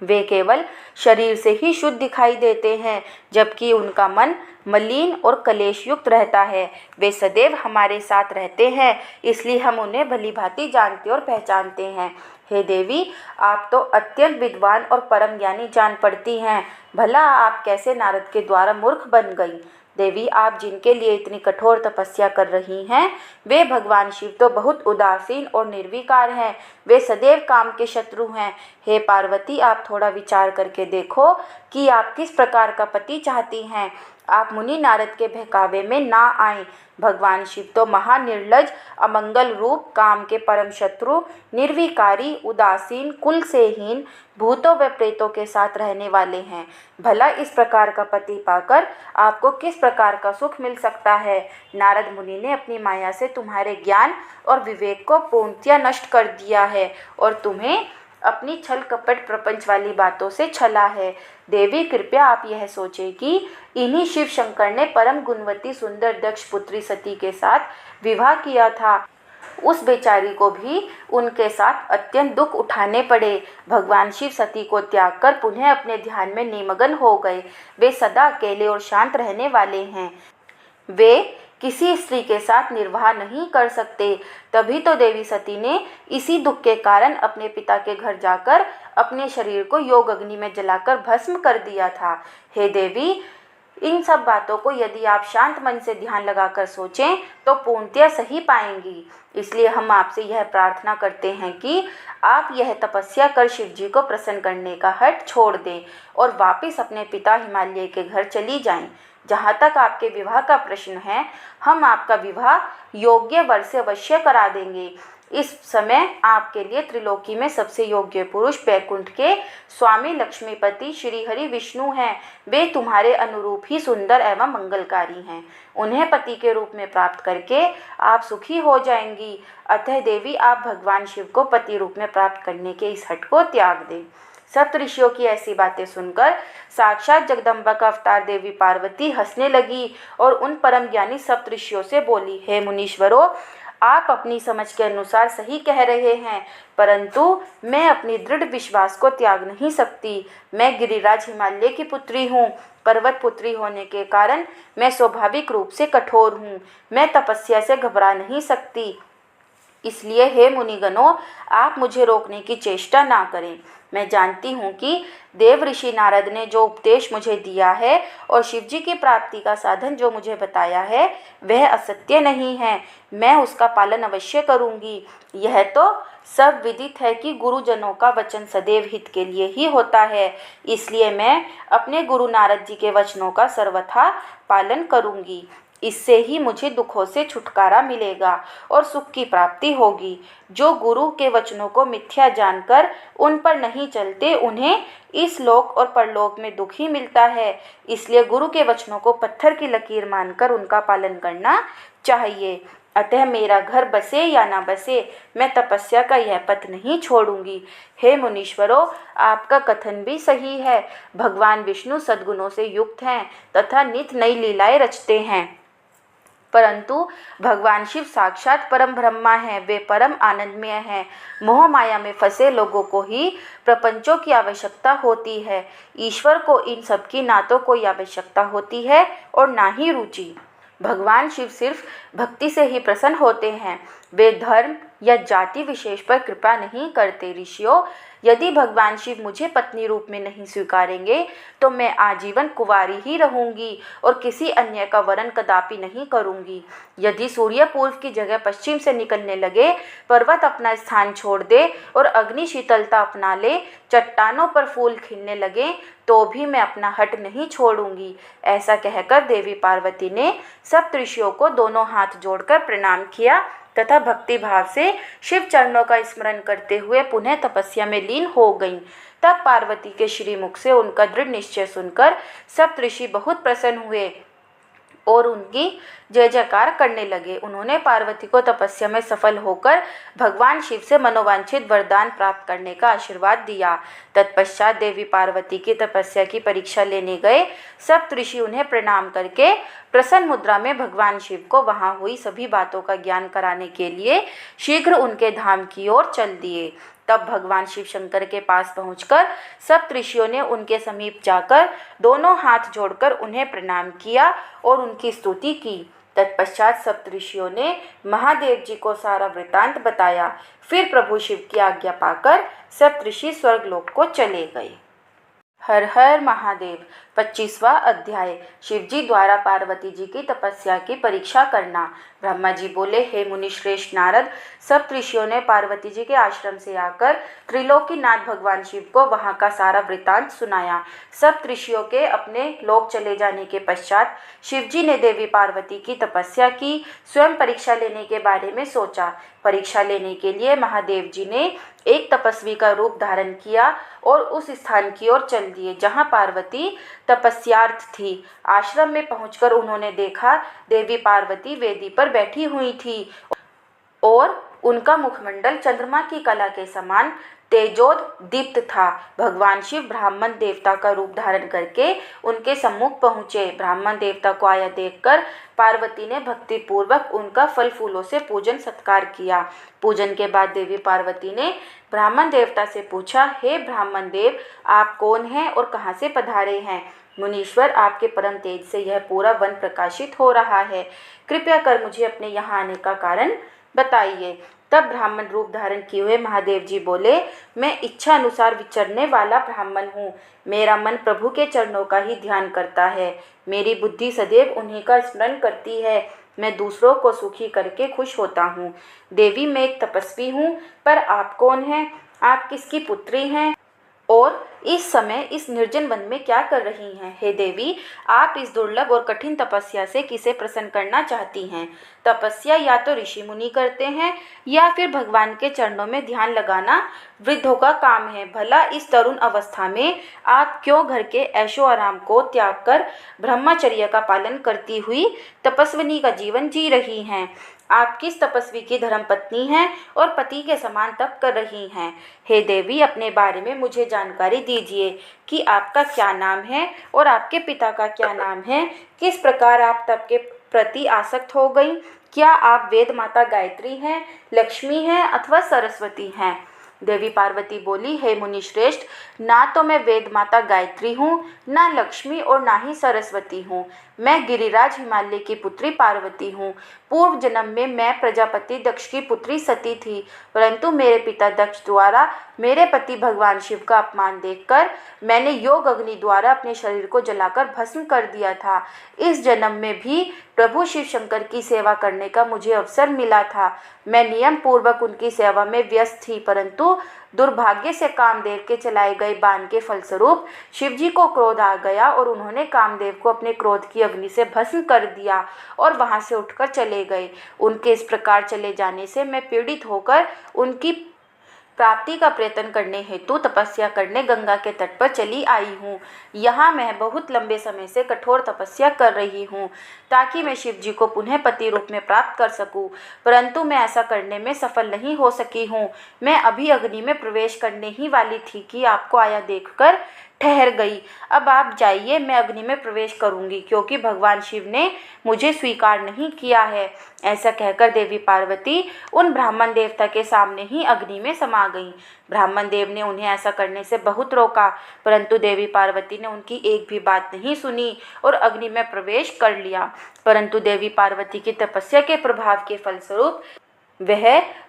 वे केवल शरीर से ही शुद्ध दिखाई देते हैं, जबकि उनका मन मलिन और कलेश युक्त रहता है। वे सदैव हमारे साथ रहते हैं, इसलिए हम उन्हें भली भांति जानते और पहचानते हैं। हे देवी, आप तो अत्यंत विद्वान और परम ज्ञानी जान पड़ती हैं। भला आप कैसे नारद के द्वारा मूर्ख बन गई? देवी, आप जिनके लिए इतनी कठोर तपस्या कर रही हैं, वे भगवान शिव तो बहुत उदासीन और निर्विकार हैं। वे सदैव काम के शत्रु हैं। हे पार्वती, आप थोड़ा विचार करके देखो कि आप किस प्रकार का पति चाहती हैं। आप मुनि नारद के बहकावे में ना आएं। भगवान शिव तो महानिर्लज, अमंगल रूप, काम के परम शत्रु, निर्विकारी, उदासीन, कुल से हीन, भूतों व प्रेतों के साथ रहने वाले हैं। भला इस प्रकार का पति पाकर आपको किस प्रकार का सुख मिल सकता है? नारद मुनि ने अपनी माया से तुम्हारे ज्ञान और विवेक को पूर्णतया नष्ट कर दिया है और तुम्हें अपनी छल कपट प्रपंच वाली बातों से छला है। देवी कृपया आप यह सोचें कि इन्हीं शिव शंकर ने परम गुणवती सुंदर दक्ष पुत्री सती के साथ विवाह किया था। उस बेचारी को भी उनके साथ अत्यंत दुख उठाने पड़े। भगवान शिव सती को त्याग कर पुनः अपने ध्यान में निमग्न हो गए। वे सदा अकेले और शांत रहने वाले हैं। वे किसी स्त्री के साथ निर्वाह नहीं कर सकते। तभी तो देवी सती ने इसी दुख के कारण अपने पिता के घर जाकर अपने शरीर को योग अग्नि में जलाकर भस्म कर दिया था। हे देवी, इन सब बातों को यदि आप शांत मन से ध्यान लगाकर सोचें तो पूर्णतया सही पाएंगी। इसलिए हम आपसे यह प्रार्थना करते हैं कि आप यह तपस्या कर शिव जी को प्रसन्न करने का हठ छोड़ दें और वापस अपने पिता हिमालय के घर चली जाएं। जहाँ तक आपके विवाह का प्रश्न है, हम आपका विवाह योग्य वर से अवश्य करा देंगे। इस समय आपके लिए त्रिलोकी में सबसे योग्य पुरुष बैकुंठ के स्वामी लक्ष्मीपति श्री हरि विष्णु हैं। वे तुम्हारे अनुरूप ही सुंदर एवं मंगलकारी हैं। उन्हें पति के रूप में प्राप्त करके आप सुखी हो जाएंगी। अतः देवी, आप भगवान शिव को पति रूप में प्राप्त करने के इस हठ को त्याग दें। सप्तऋषियों की ऐसी बातें सुनकर साक्षात जगदम्बा का अवतार देवी पार्वती हंसने लगी और उन परम ज्ञानी सप्तऋषियों से बोली, हे मुनीश्वरों, आप अपनी समझ के अनुसार सही कह रहे हैं, परंतु मैं अपनी दृढ़ विश्वास को त्याग नहीं सकती। मैं गिरिराज हिमालय की पुत्री हूँ। पर्वत पुत्री होने के कारण मैं स्वाभाविक रूप से कठोर हूँ। मैं तपस्या से घबरा नहीं सकती। इसलिए हे मुनिगणों, आप मुझे रोकने की चेष्टा ना करें। मैं जानती हूँ कि देव ऋषि नारद ने जो उपदेश मुझे दिया है और शिवजी की प्राप्ति का साधन जो मुझे बताया है वह असत्य नहीं है। मैं उसका पालन अवश्य करूँगी। यह तो सब विदित है कि गुरुजनों का वचन सदैव हित के लिए ही होता है। इसलिए मैं अपने गुरु नारद जी के वचनों का सर्वथा पालन करूँगी। इससे ही मुझे दुखों से छुटकारा मिलेगा और सुख की प्राप्ति होगी। जो गुरु के वचनों को मिथ्या जानकर उन पर नहीं चलते, उन्हें इस लोक और परलोक में दुख ही मिलता है। इसलिए गुरु के वचनों को पत्थर की लकीर मानकर उनका पालन करना चाहिए। अतः मेरा घर बसे या ना बसे, मैं तपस्या का यह पथ नहीं छोड़ूंगी। हे मुनीश्वरों, आपका कथन भी सही है। भगवान विष्णु सद्गुणों से युक्त हैं तथा नित नई लीलाएं रचते हैं, परंतु भगवान शिव साक्षात परम ब्रह्मा हैं। वे परम आनंदमय हैं। मोह माया में फंसे लोगों को ही प्रपंचों की आवश्यकता होती है। ईश्वर को इन सब की ना तो कोई आवश्यकता होती है और ना ही रुचि। भगवान शिव सिर्फ भक्ति से ही प्रसन्न होते हैं। वे धर्म या जाति विशेष पर कृपा नहीं करते। ऋषियों, यदि भगवान शिव मुझे पत्नी रूप में नहीं स्वीकारेंगे तो मैं आजीवन कुंवारी ही रहूंगी और किसी अन्य का वरण कदापि नहीं करूंगी। यदि सूर्य पूर्व की जगह पश्चिम से निकलने लगे, पर्वत अपना स्थान छोड़ दे और अग्नि शीतलता अपना ले, चट्टानों पर फूल खिलने लगे, तो भी मैं अपना हट नहीं छोड़ूंगी। ऐसा कहकर देवी पार्वती ने सप्तऋषियों को दोनों हाथ जोड़कर प्रणाम किया तथा भक्ति भाव से शिव चरणों का स्मरण करते हुए पुनः तपस्या में लीन हो गईं। तब पार्वती के श्रीमुख से उनका दृढ़ निश्चय सुनकर सप्तऋषि बहुत प्रसन्न हुए और उनकी जय जयकार करने लगे। उन्होंने पार्वती को तपस्या में सफल होकर भगवान शिव से मनोवांछित वरदान प्राप्त करने का आशीर्वाद दिया। तत्पश्चात देवी पार्वती की तपस्या की परीक्षा लेने गए सप्तऋषि उन्हें प्रणाम करके प्रसन्न मुद्रा में भगवान शिव को वहां हुई सभी बातों का ज्ञान कराने के लिए शीघ्र उनके धाम की ओर चल दिए। तब भगवान शिव शंकर के पास पहुंचकर सप्तऋषियों ने उनके समीप जाकर दोनों हाथ जोड़कर उन्हें प्रणाम किया और उनकी स्तुति की। तत्पश्चात सप्तऋषियों ने महादेव जी को सारा वृतांत बताया। फिर प्रभु शिव की आज्ञा पाकर सप्तऋषि स्वर्गलोक को चले गए। हर हर महादेव। 25वां अध्याय। शिवजी द्वारा पार्वती जी की तपस्या की परीक्षा करना। ब्रह्मा जी बोले, हे मुनि श्रेष्ठ नारद, सप्तऋषियों ने पार्वती जी के आश्रम से आकर त्रिलोकीनाथ भगवान शिव को वहां का सारा वृतांत सुनाया। सप्तऋषियों के अपने लोक चले जाने के पश्चात शिवजी ने देवी पार्वती की तपस्या की, स्वयं परीक्षा लेने के बारे में सोचा। परीक्षा लेने के लिए महादेव जी ने एक तपस्वी का रूप धारण किया और उस स्थान की ओर चल दिए जहाँ पार्वती तपस्यार्थ थी। आश्रम में पहुंचकर उन्होंने देखा देवी पार्वती वेदी पर बैठी हुई थी और उनका मुखमंडल चंद्रमा की कला के समान तेजोदीप्त था। भगवान शिव ब्राह्मण देवता का रूप धारण करके उनके सम्मुख पहुँचे। ब्राह्मण देवता को आया देखकर पार्वती ने भक्ति पूर्वक उनका फल फूलों से पूजन सत्कार किया। पूजन के बाद देवी पार्वती ने ब्राह्मण देवता से पूछा, हे ब्राह्मण देव, आप कौन हैं और कहाँ से पधारे हैं? मुनीश्वर, आपके परम तेज से यह पूरा वन प्रकाशित हो रहा है। कृपया कर मुझे अपने यहाँ आने का कारण बताइए। तब ब्राह्मण रूप धारण किए हुए महादेव जी बोले, मैं इच्छा अनुसार विचरने वाला ब्राह्मण हूँ। मेरा मन प्रभु के चरणों का ही ध्यान करता है। मेरी बुद्धि सदैव उन्हीं का स्मरण करती है। मैं दूसरों को सुखी करके खुश होता हूँ। देवी, मैं एक तपस्वी हूँ, पर आप कौन हैं? आप किसकी पुत्री हैं और इस समय इस निर्जन वन में क्या कर रही हैं? हे देवी, आप इस दुर्लभ और कठिन तपस्या से किसे प्रसन्न करना चाहती हैं? तपस्या या तो ऋषि मुनि करते हैं या फिर भगवान के चरणों में ध्यान लगाना वृद्धों का काम है। भला इस तरुण अवस्था में आप क्यों घर के ऐशो आराम को त्याग कर ब्रह्मचर्य का पालन करती हुई तपस्विनी का जीवन जी रही हैं? आप किस तपस्वी की धर्मपत्नी हैं और पति के समान तप कर रही हैं? हे देवी, अपने बारे में मुझे जानकारी दीजिए कि आपका क्या नाम है और आपके पिता का क्या नाम है। किस प्रकार आप तप के प्रति आसक्त हो गई? क्या आप वेद माता गायत्री हैं, लक्ष्मी हैं अथवा सरस्वती हैं? देवी पार्वती बोली, हे मुनि श्रेष्ठ, ना तो मैं वेद माता गायत्री हूँ, ना लक्ष्मी और ना ही सरस्वती हूँ। मैं गिरिराज हिमालय की पुत्री पार्वती हूँ। पूर्व जन्म में मैं प्रजापति दक्ष की पुत्री सती थी, परंतु मेरे पिता दक्ष द्वारा मेरे पति भगवान शिव का अपमान देखकर मैंने योग अग्नि द्वारा अपने शरीर को जलाकर भस्म कर दिया था। इस जन्म में भी प्रभु शिव शंकर की सेवा करने का मुझे अवसर मिला था। मैं नियम पूर्वक उनकी सेवा में व्यस्त थी, परंतु दुर्भाग्य से कामदेव के चलाए गए बाण के फलस्वरूप शिवजी को क्रोध आ गया और उन्होंने कामदेव को अपने क्रोध की अग्नि से भस्म कर दिया और वहां से उठकर चले गए। उनके इस प्रकार चले जाने से मैं पीड़ित होकर उनकी प्राप्ति का प्रयत्न करने हेतु तपस्या करने गंगा के तट पर चली आई हूँ। यहाँ मैं बहुत लंबे समय से कठोर तपस्या कर रही हूँ ताकि मैं शिव जी को पुनः पति रूप में प्राप्त कर सकूँ, परंतु मैं ऐसा करने में सफल नहीं हो सकी हूँ। मैं अभी अग्नि में प्रवेश करने ही वाली थी कि आपको आया देखकर ठहर गई। अब आप जाइए, मैं अग्नि में प्रवेश करूंगी क्योंकि भगवान शिव ने मुझे स्वीकार नहीं किया है। ऐसा कहकर देवी पार्वती उन ब्राह्मण देवता के सामने ही अग्नि में समा गईं। ब्राह्मण देव ने उन्हें ऐसा करने से बहुत रोका, परंतु देवी पार्वती ने उनकी एक भी बात नहीं सुनी और अग्नि में प्रवेश कर लिया। परंतु देवी पार्वती की तपस्या के प्रभाव के फलस्वरूप वह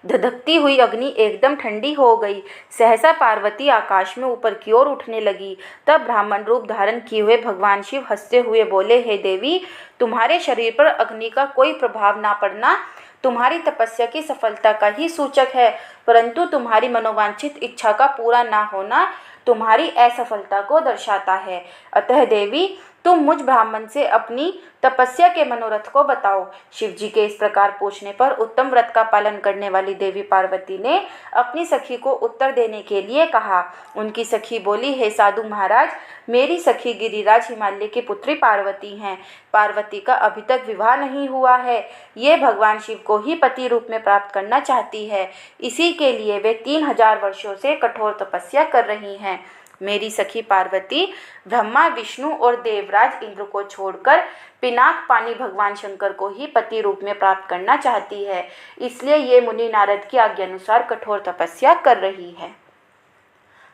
धधकती हुई अग्नि एकदम ठंडी हो गई। सहसा पार्वती आकाश में ऊपर की ओर उठने लगी। तब ब्राह्मण रूप धारण किए हुए भगवान शिव हंसते हुए बोले, हे देवी, तुम्हारे शरीर पर अग्नि का कोई प्रभाव ना पड़ना तुम्हारी तपस्या की सफलता का ही सूचक है, परंतु तुम्हारी मनोवांछित इच्छा का पूरा ना होना तुम्हारी असफलता को दर्शाता है। अतः देवी, तुम मुझ ब्राह्मण से अपनी तपस्या के मनोरथ को बताओ। शिव जी के इस प्रकार पूछने पर उत्तम व्रत का पालन करने वाली देवी पार्वती ने अपनी सखी को उत्तर देने के लिए कहा। उनकी सखी बोली, हे साधु महाराज, मेरी सखी गिरिराज हिमालय की पुत्री पार्वती हैं। पार्वती का अभी तक विवाह नहीं हुआ है। ये भगवान शिव को ही पति रूप में प्राप्त करना चाहती है। इसी के लिए वे 3000 वर्षों से कठोर तपस्या कर रही हैं। मेरी सखी पार्वती ब्रह्मा, विष्णु और देवराज इंद्र को छोड़कर पिनाक पानी भगवान शंकर को ही पति रूप में प्राप्त करना चाहती है। इसलिए ये मुनि नारद की आज्ञा अनुसार कठोर तपस्या कर रही है।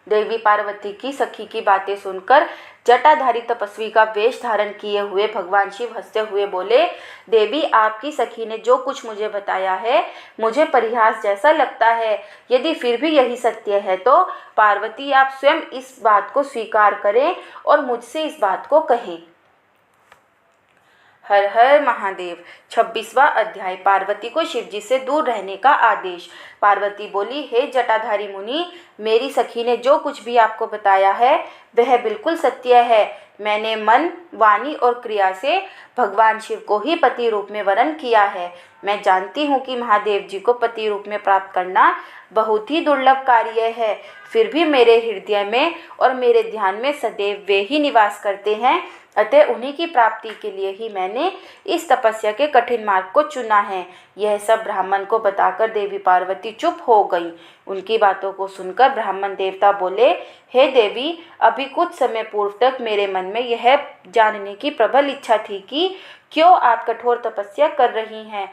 देवी पार्वती की सखी की बातें सुनकर जटाधारी तपस्वी का वेश धारण किए हुए भगवान शिव हंसते हुए बोले, देवी, आपकी सखी ने जो कुछ मुझे बताया है मुझे परिहास जैसा लगता है। यदि फिर भी यही सत्य है तो पार्वती, आप स्वयं इस बात को स्वीकार करें और मुझसे इस बात को कहें। हर हर महादेव। 26वां अध्याय, पार्वती को शिवजी से दूर रहने का आदेश। पार्वती बोली, हे जटाधारी मुनि, मेरी सखी ने जो कुछ भी आपको बताया है वह बिल्कुल सत्य है। मैंने मन, वाणी और क्रिया से भगवान शिव को ही पति रूप में वरण किया है। मैं जानती हूँ कि महादेव जी को पति रूप में प्राप्त करना बहुत ही दुर्लभ कार्य है। फिर भी मेरे हृदय में और मेरे ध्यान में सदैव वे ही निवास करते हैं अतः उन्हीं की प्राप्ति के लिए ही मैंने इस तपस्या के कठिन मार्ग को चुना है। यह सब ब्राह्मण को बताकर देवी पार्वती चुप हो गई। उनकी बातों को सुनकर ब्राह्मण देवता बोले, हे देवी, अभी कुछ समय पूर्व तक मेरे मन में यह जानने की प्रबल इच्छा थी कि क्यों आप कठोर तपस्या कर रही हैं।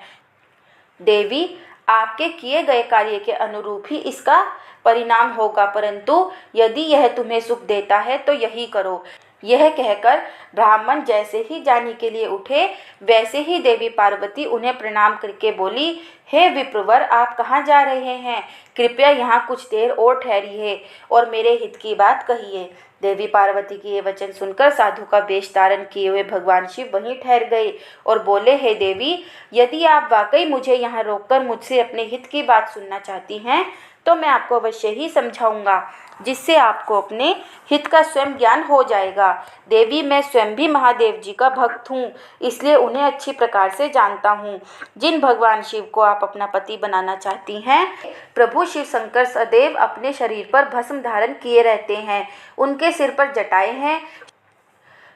देवी, आपके किए गए कार्य के अनुरूप ही इसका परिणाम होगा, परंतु यदि यह तुम्हें सुख देता है तो यही करो। यह कहकर ब्राह्मण जैसे ही जाने के लिए उठे, वैसे ही देवी पार्वती उन्हें प्रणाम करके बोली, हे विप्रवर, आप कहाँ जा रहे हैं? कृपया यहाँ कुछ देर और ठहरिए और मेरे हित की बात कहिए। देवी पार्वती के ये वचन सुनकर साधु का वेश धारण किए हुए भगवान शिव वहीं ठहर गए और बोले, हे देवी, यदि आप वाकई मुझे यहाँ रोककर मुझसे अपने हित की बात सुनना चाहती हैं तो मैं आपको अवश्य ही समझाऊंगा, जिससे आपको अपने हित का स्वयं ज्ञान हो जाएगा। देवी, मैं स्वयं भी महादेव जी का भक्त हूँ, इसलिए उन्हें अच्छी प्रकार से जानता हूँ। जिन भगवान शिव को आप अपना पति बनाना चाहती हैं, प्रभु शिव शंकर सदैव अपने शरीर पर भस्म धारण किए रहते हैं। उनके सिर पर जटाएं हैं,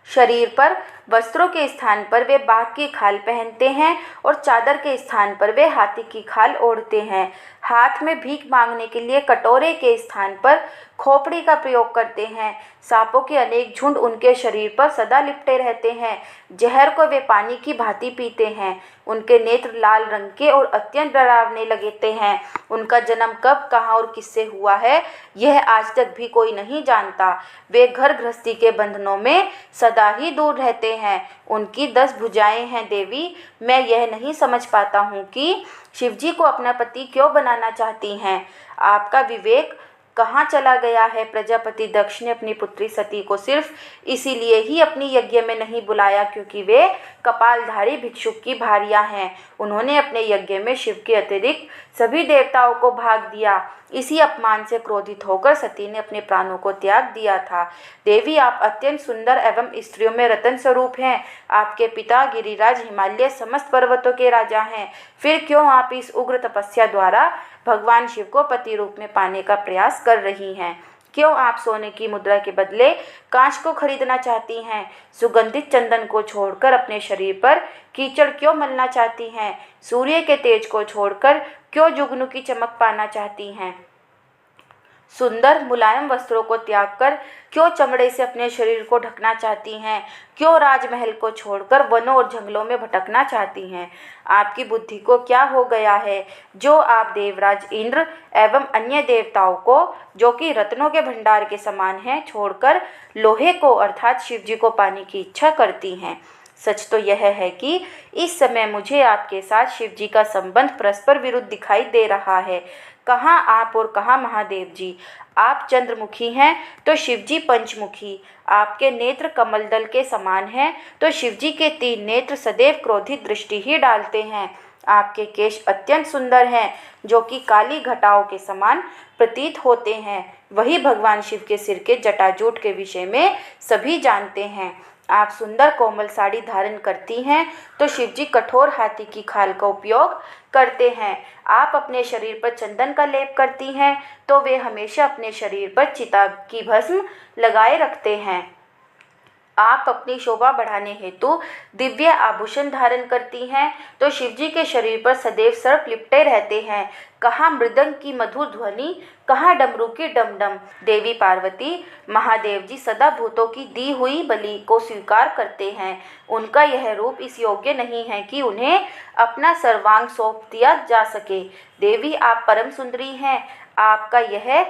शरीर पर वस्त्रों के स्थान पर वे बाघ की खाल पहनते हैं और चादर के स्थान पर वे हाथी की खाल ओढ़ते हैं। हाथ में भीख मांगने के लिए कटोरे के स्थान पर खोपड़ी का प्रयोग करते हैं। सांपों के अनेक झुंड उनके शरीर पर सदा लिपटे रहते हैं। जहर को वे पानी की भांति पीते हैं। उनके नेत्र लाल रंग के और अत्यंत डरावने लगते हैं। उनका जन्म कब, कहाँ और किससे हुआ है, यह आज तक भी कोई नहीं जानता। वे घर गृहस्थी के बंधनों में सदा ही दूर रहते हैं। उनकी 10 भुजाएं हैं। देवी, मैं यह नहीं समझ पाता हूँ कि शिवजी को अपना पति क्यों बनाना चाहती हैं। आपका विवेक कहाँ चला गया है? प्रजापति दक्ष ने अपनी पुत्री सती को सिर्फ इसीलिए ही अपनी यज्ञ में नहीं बुलाया क्योंकि वे कपालधारी भिक्षुक की भार्या हैं। उन्होंने अपने यज्ञ में शिव के अतिरिक्त सभी देवताओं को भाग दिया। इसी अपमान से क्रोधित होकर सती ने अपने प्राणों को त्याग दिया था। देवी, आप अत्यंत सुंदर एवं स्त्रियों में रतन स्वरूप हैं। आपके पिता गिरिराज हिमालय समस्त पर्वतों के राजा हैं। फिर क्यों आप इस उग्र तपस्या द्वारा भगवान शिव को पति रूप में पाने का प्रयास कर रही हैं? क्यों आप सोने की मुद्रा के बदले कांच को खरीदना चाहती हैं? सुगंधित चंदन को छोड़कर अपने शरीर पर कीचड़ क्यों मलना चाहती हैं? सूर्य के तेज को छोड़कर क्यों जुगनू की चमक पाना चाहती हैं? सुंदर मुलायम वस्त्रों को त्याग कर क्यों चमड़े से अपने शरीर को ढकना चाहती हैं? क्यों राजमहल को छोड़कर वनों और जंगलों में भटकना चाहती हैं? आपकी बुद्धि को क्या हो गया है जो आप देवराज इंद्र एवं अन्य देवताओं को, जो कि रत्नों के भंडार के समान हैं, छोड़कर लोहे को अर्थात शिवजी को पाने की इच्छा करती हैं? सच तो यह है कि इस समय मुझे आपके साथ शिवजी का संबंध परस्पर विरुद्ध दिखाई दे रहा है। कहाँ आप और कहाँ महादेव जी? आप चंद्रमुखी हैं तो शिवजी पंचमुखी। आपके नेत्र कमल दल के समान हैं तो शिवजी के 3 नेत्र सदैव क्रोधित दृष्टि ही डालते हैं। आपके केश अत्यंत सुंदर हैं जो कि काली घटाओं के समान प्रतीत होते हैं। वही भगवान शिव के सिर के जटाजूट के विषय में सभी जानते हैं। आप सुंदर कोमल साड़ी धारण करती हैं तो शिवजी कठोर हाथी की खाल का उपयोग करते हैं। आप अपने शरीर पर चंदन का लेप करती हैं तो वे हमेशा अपने शरीर पर चिता की भस्म लगाए रखते हैं। आप अपनी शोभा बढ़ाने हेतु दिव्य आभूषण धारण करती हैं तो शिवजी के शरीर पर सदैव सर्प लिपटे रहते हैं। कहाँ मृदंग की मधुर ध्वनि, कहाँ डमरू की डमडम। देवी पार्वती, महादेव जी सदा भूतों की दी हुई बलि को स्वीकार करते हैं। उनका यह रूप इस योग्य नहीं है कि उन्हें अपना सर्वांग सौंप दिया जा सके। देवी, आप परम सुंदरी हैं। आपका यह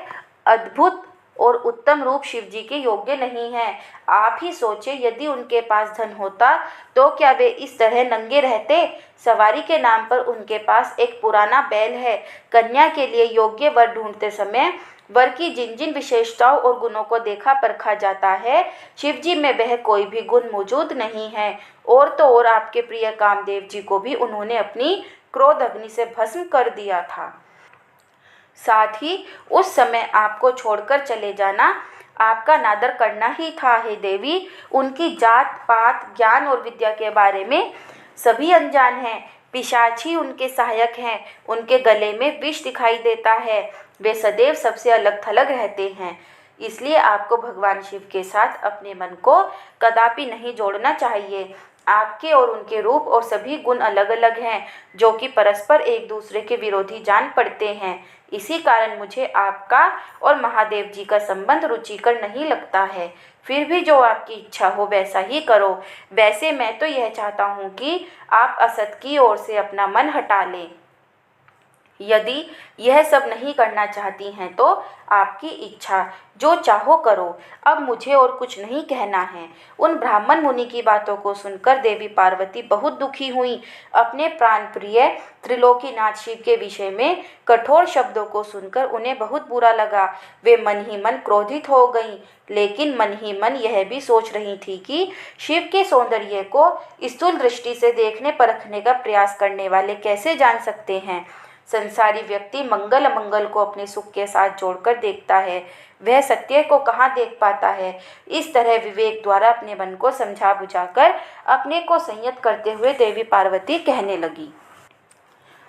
अद्भुत और उत्तम रूप शिवजी के योग्य नहीं है। आप ही सोचें, यदि उनके पास धन होता तो क्या वे इस तरह नंगे रहते? सवारी के नाम पर उनके पास एक पुराना बैल है। कन्या के लिए योग्य वर ढूंढते समय वर की जिन जिन विशेषताओं और गुणों को देखा परखा जाता है, शिवजी में वह कोई भी गुण मौजूद नहीं है। और तो और आपके प्रिय कामदेव जी को भी उन्होंने अपनी क्रोध अग्नि से भस्म कर दिया था। साथ ही उस समय आपको छोड़कर चले जाना आपका नादर करना ही था। हे देवी, उनकी जात पात, ज्ञान और विद्या के बारे में सभी अनजान हैं। पिशाच ही उनके सहायक हैं। उनके गले में विष दिखाई देता है। वे सदैव सबसे अलग थलग रहते हैं। इसलिए आपको भगवान शिव के साथ अपने मन को कदापि नहीं जोड़ना चाहिए। आपके और उनके रूप और सभी गुण अलग अलग हैं, जो कि परस्पर एक दूसरे के विरोधी जान पड़ते हैं। इसी कारण मुझे आपका और महादेव जी का संबंध रुचिकर नहीं लगता है। फिर भी जो आपकी इच्छा हो वैसा ही करो। वैसे मैं तो यह चाहता हूँ कि आप असत की ओर से अपना मन हटा लें। यदि यह सब नहीं करना चाहती हैं तो आपकी इच्छा, जो चाहो करो। अब मुझे और कुछ नहीं कहना है। उन ब्राह्मण मुनि की बातों को सुनकर देवी पार्वती बहुत दुखी हुई। अपने प्राण प्रिय त्रिलोकीनाथ शिव के विषय में कठोर शब्दों को सुनकर उन्हें बहुत बुरा लगा। वे मन ही मन क्रोधित हो गईं, लेकिन मन ही मन यह भी सोच रही थी कि शिव के सौंदर्य को स्थूल दृष्टि से देखने परखने का प्रयास करने वाले कैसे जान सकते हैं। संसारी व्यक्ति मंगल अमंगल को अपने सुख के साथ जोड़कर देखता है, वह सत्य को कहाँ देख पाता है। इस तरह विवेक द्वारा अपने मन को समझा बुझाकर अपने को संयत करते हुए देवी पार्वती कहने लगी।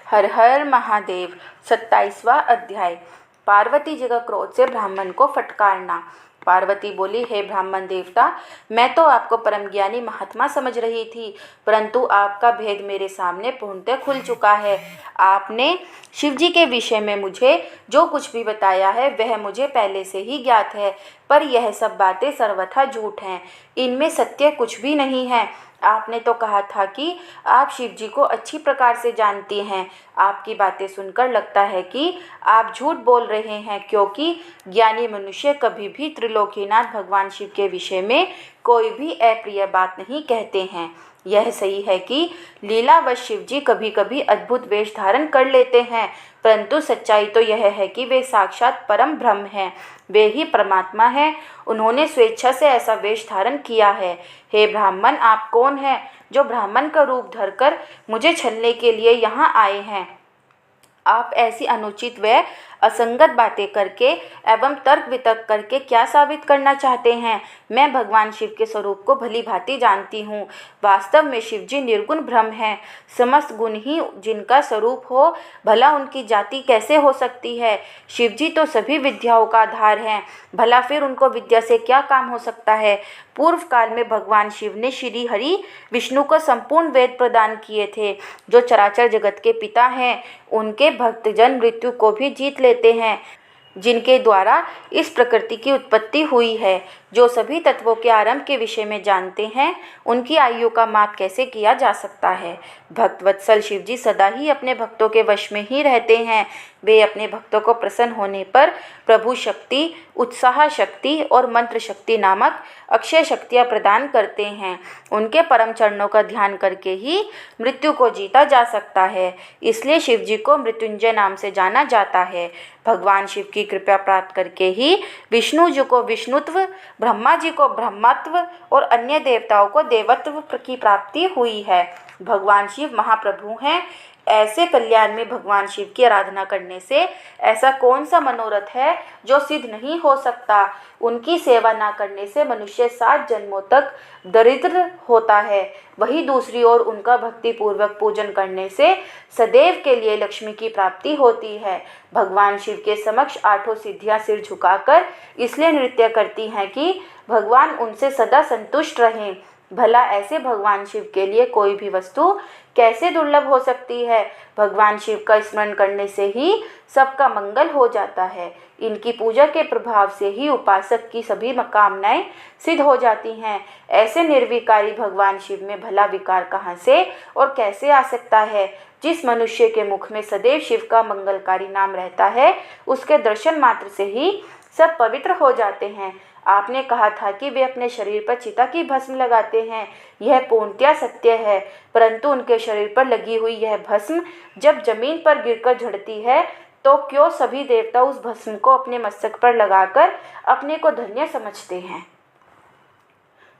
हर हर महादेव। 27वां अध्याय। पार्वती जी का क्रोध से ब्राह्मण को फटकारना। पार्वती बोली, हे ब्राह्मण देवता, मैं तो आपको परम ज्ञानी महात्मा समझ रही थी, परंतु आपका भेद मेरे सामने पूर्णतः खुल चुका है। आपने शिव जी के विषय में मुझे जो कुछ भी बताया है वह मुझे पहले से ही ज्ञात है, पर यह सब बातें सर्वथा झूठ हैं। इनमें सत्य कुछ भी नहीं है। आपने तो कहा था कि आप शिव जी को अच्छी प्रकार से जानती हैं। आपकी बातें सुनकर लगता है कि आप झूठ बोल रहे हैं, क्योंकि ज्ञानी मनुष्य कभी भी त्रिलोकीनाथ भगवान शिव के विषय में कोई भी अप्रिय बात नहीं कहते हैं। यह सही है कि लीलावश शिव जी कभी कभी अद्भुत वेश धारण कर लेते हैं, परंतु सच्चाई तो यह है कि वे साक्षात परम ब्रह्म हैं। वे ही परमात्मा हैं। उन्होंने स्वेच्छा से ऐसा वेश धारण किया है। हे ब्राह्मण, आप कौन हैं जो ब्राह्मण का रूप धरकर मुझे छलने के लिए यहाँ आए हैं? आप ऐसी अनुचित व असंगत बातें करके एवं तर्क वितर्क करके क्या साबित करना चाहते हैं? मैं भगवान शिव के स्वरूप को भली भांति जानती हूँ। वास्तव में शिव जी निर्गुण ब्रह्म हैं। समस्त गुण ही जिनका स्वरूप हो, भला उनकी जाति कैसे हो सकती है? शिव जी तो सभी विद्याओं का आधार हैं, भला फिर उनको विद्या से क्या काम हो सकता है? पूर्व काल में भगवान शिव ने श्री हरि विष्णु को संपूर्ण वेद प्रदान किए थे, जो चराचर जगत के पिता हैं। उनके भक्तजन मृत्यु को भी जीत लेते हैं, जिनके द्वारा इस प्रकृति की उत्पत्ति हुई है। जो सभी तत्वों के आरंभ के विषय में जानते हैं, उनकी आयु का माप कैसे किया जा सकता है? भक्तवत्सल शिव जी सदा ही अपने भक्तों के वश में ही रहते हैं। वे अपने भक्तों को प्रसन्न होने पर प्रभु शक्ति, उत्साह शक्ति और मंत्र शक्ति नामक अक्षय शक्तियाँ प्रदान करते हैं। उनके परम चरणों का ध्यान करके ही मृत्यु को जीता जा सकता है। इसलिए शिव जी को मृत्युंजय नाम से जाना जाता है। भगवान शिव की कृपा प्राप्त करके ही विष्णु जी को विष्णुत्व, ब्रह्मा जी को ब्रह्मत्व और अन्य देवताओं को देवत्व की प्राप्ति हुई है। भगवान शिव महाप्रभु हैं। ऐसे कल्याण में भगवान शिव की आराधना करने से ऐसा कौन सा मनोरथ है जो सिद्ध नहीं हो सकता? उनकी सेवा ना करने से मनुष्य 7 जन्मों तक दरिद्र होता है। वही दूसरी ओर उनका भक्ति पूर्वक पूजन करने से सदैव के लिए लक्ष्मी की प्राप्ति होती है। भगवान शिव के समक्ष 8 सिद्धियां सिर झुकाकर इसलिए नृत्य करती हैं कि भगवान उनसे सदा संतुष्ट रहें। भला ऐसे भगवान शिव के लिए कोई भी वस्तु कैसे दुर्लभ हो सकती है? भगवान शिव का स्मरण करने से ही सबका मंगल हो जाता है। इनकी पूजा के प्रभाव से ही उपासक की सभी कामनाएं सिद्ध हो जाती हैं। ऐसे निर्विकारी भगवान शिव में भला विकार कहाँ से और कैसे आ सकता है? जिस मनुष्य के मुख में सदैव शिव का मंगलकारी नाम रहता है, उसके दर्शन मात्र से ही सब पवित्र हो जाते हैं। आपने कहा था कि वे अपने शरीर पर चिता की भस्म लगाते हैं। यह पूर्णतया सत्य है, परंतु उनके शरीर पर लगी हुई यह भस्म जब जमीन पर गिरकर झड़ती है, तो क्यों सभी देवता उस भस्म को अपने मस्तक पर लगाकर अपने को धन्य समझते हैं?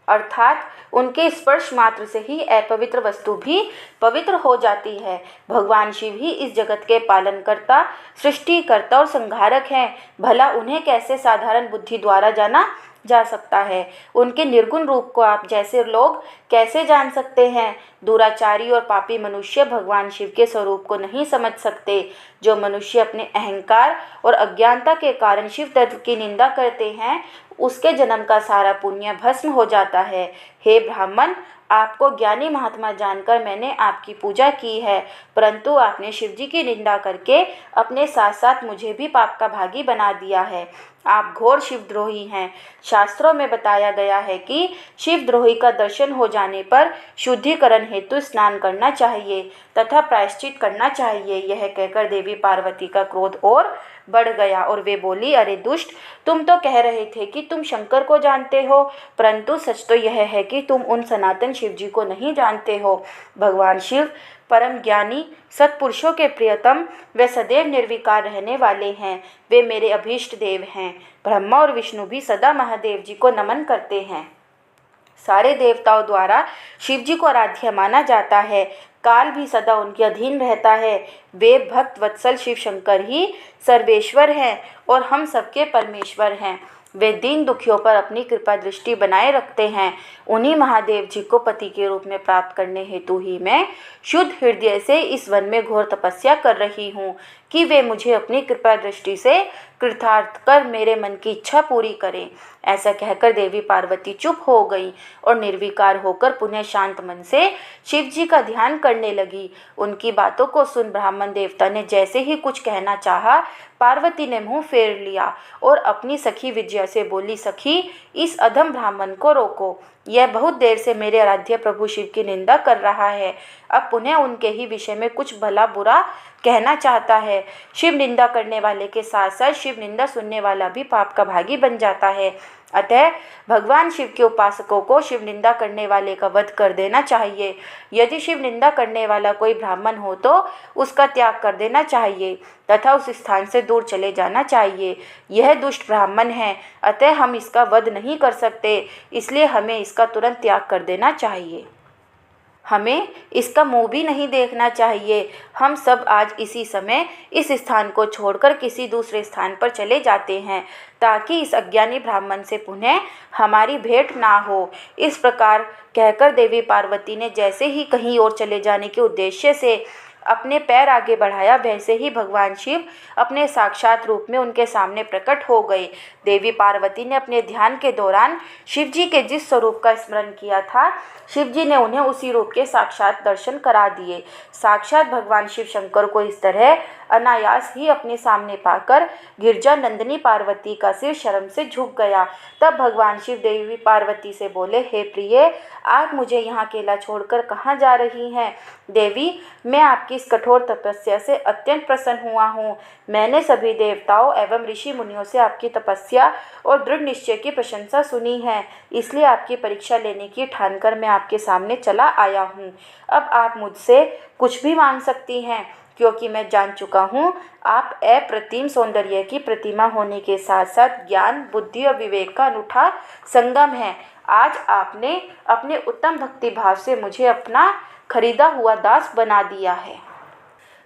अर्थात उनके स्पर्श मात्र से ही अपवित्र वस्तु भी पवित्र हो जाती है। भगवान शिव ही इस जगत के पालनकर्ता, सृष्टिकर्ता और संहारक हैं। भला उन्हें कैसे साधारण बुद्धि द्वारा जाना जा सकता है। उनके निर्गुण रूप को आप जैसे लोग कैसे जान सकते हैं? दुराचारी और पापी मनुष्य भगवान शिव के स्वरूप को नहीं समझ सकते। जो मनुष्य अपने अहंकार और अज्ञानता के कारण शिव तत्व की निंदा करते हैं, उसके जन्म का सारा पुण्य भस्म हो जाता है। हे ब्राह्मण, आपको ज्ञानी महात्मा जानकर मैंने आपकी पूजा की है, परंतु आपने शिवजी की निंदा करके अपने साथ साथ मुझे भी पाप का भागी बना दिया है। आप घोर शिवद्रोही हैं। शास्त्रों में बताया गया है कि शिवद्रोही का दर्शन हो जाने पर शुद्धिकरण हेतु स्नान करना चाहिए तथा प्रायश्चित करना चाहिए। यह कहकर देवी पार्वती का क्रोध और बढ़ गया और वे बोली, अरे दुष्ट, तुम तो कह रहे थे कि तुम शंकर को जानते हो, परंतु सच तो यह है कि तुम उन सनातन शिव जी को नहीं जानते हो। भगवान शिव परम ज्ञानी, सत्पुरुषों के प्रियतम वे सदैव निर्विकार रहने वाले हैं। वे मेरे अभीष्ट देव हैं। ब्रह्मा और विष्णु भी सदा महादेव जी को नमन करते हैं। सारे देवताओं द्वारा शिव जी को आराध्य माना जाता है। काल भी सदा उनके अधीन रहता है। वे भक्त वत्सल शिव शंकर ही सर्वेश्वर हैं और हम सबके परमेश्वर हैं। वे दीन दुखियों पर अपनी कृपा दृष्टि बनाए रखते हैं। उन्हीं महादेव जी को पति के रूप में प्राप्त करने हेतु ही मैं शुद्ध हृदय से इस वन में घोर तपस्या कर रही हूँ कि वे मुझे अपनी कृपा दृष्टि से कृतार्थ कर मेरे मन की इच्छा पूरी करें। ऐसा कहकर देवी पार्वती चुप हो गई और निर्विकार होकर पुनः शांत मन से शिव जी का ध्यान करने लगी। उनकी बातों को सुन ब्राह्मण देवता ने जैसे ही कुछ कहना चाहा, पार्वती ने मुंह फेर लिया और अपनी सखी विजया से बोली, सखी, इस अधम ब्राह्मण को रोको। यह बहुत देर से मेरे आराध्य प्रभु शिव की निंदा कर रहा है। अब पुनः उनके ही विषय में कुछ भला बुरा कहना चाहता है। शिव निंदा करने वाले के साथ साथ शिव निंदा सुनने वाला भी पाप का भागी बन जाता है। अतः भगवान शिव के उपासकों को शिव निंदा करने वाले का वध कर देना चाहिए। यदि शिव निंदा करने वाला कोई ब्राह्मण हो तो उसका त्याग कर देना चाहिए तथा उस स्थान से दूर चले जाना चाहिए। यह दुष्ट ब्राह्मण है, अतः हम इसका वध नहीं कर सकते, इसलिए हमें इसका तुरंत त्याग कर देना चाहिए। हमें इसका मुंह भी नहीं देखना चाहिए। हम सब आज इसी समय इस स्थान को छोड़कर किसी दूसरे स्थान पर चले जाते हैं ताकि इस अज्ञानी ब्राह्मण से पुनः हमारी भेंट ना हो। इस प्रकार कहकर देवी पार्वती ने जैसे ही कहीं और चले जाने के उद्देश्य से अपने पैर आगे बढ़ाया, वैसे ही भगवान शिव अपने साक्षात रूप में उनके सामने प्रकट हो गए। देवी पार्वती ने अपने ध्यान के दौरान शिव जी के जिस स्वरूप का स्मरण किया था, शिव जी ने उन्हें उसी रूप के साक्षात दर्शन करा दिए। साक्षात भगवान शिव शंकर को इस तरह अनायास ही अपने सामने पाकर गिरजा नंदिनी पार्वती का सिर शर्म से झुक गया। तब भगवान शिव देवी पार्वती से बोले, हे प्रिय, आप मुझे यहाँ अकेला छोड़कर कहाँ जा रही हैं? देवी, मैं आपकी इस कठोर तपस्या से अत्यंत प्रसन्न हुआ हूँ। मैंने सभी देवताओं एवं ऋषि मुनियों से आपकी तपस्या और दृढ़ निश्चय की प्रशंसा सुनी है, इसलिए आपकी परीक्षा लेने की ठानकर मैं आपके सामने चला आया हूँ। अब आप मुझसे कुछ भी मांग सकती हैं, क्योंकि मैं जान चुका हूँ आप अप्रतिम सौंदर्य की प्रतिमा होने के साथ साथ ज्ञान, बुद्धि और विवेक का अनूठा संगम है। आज आपने अपने उत्तम भक्ति भाव से मुझे अपना खरीदा हुआ दास बना दिया है।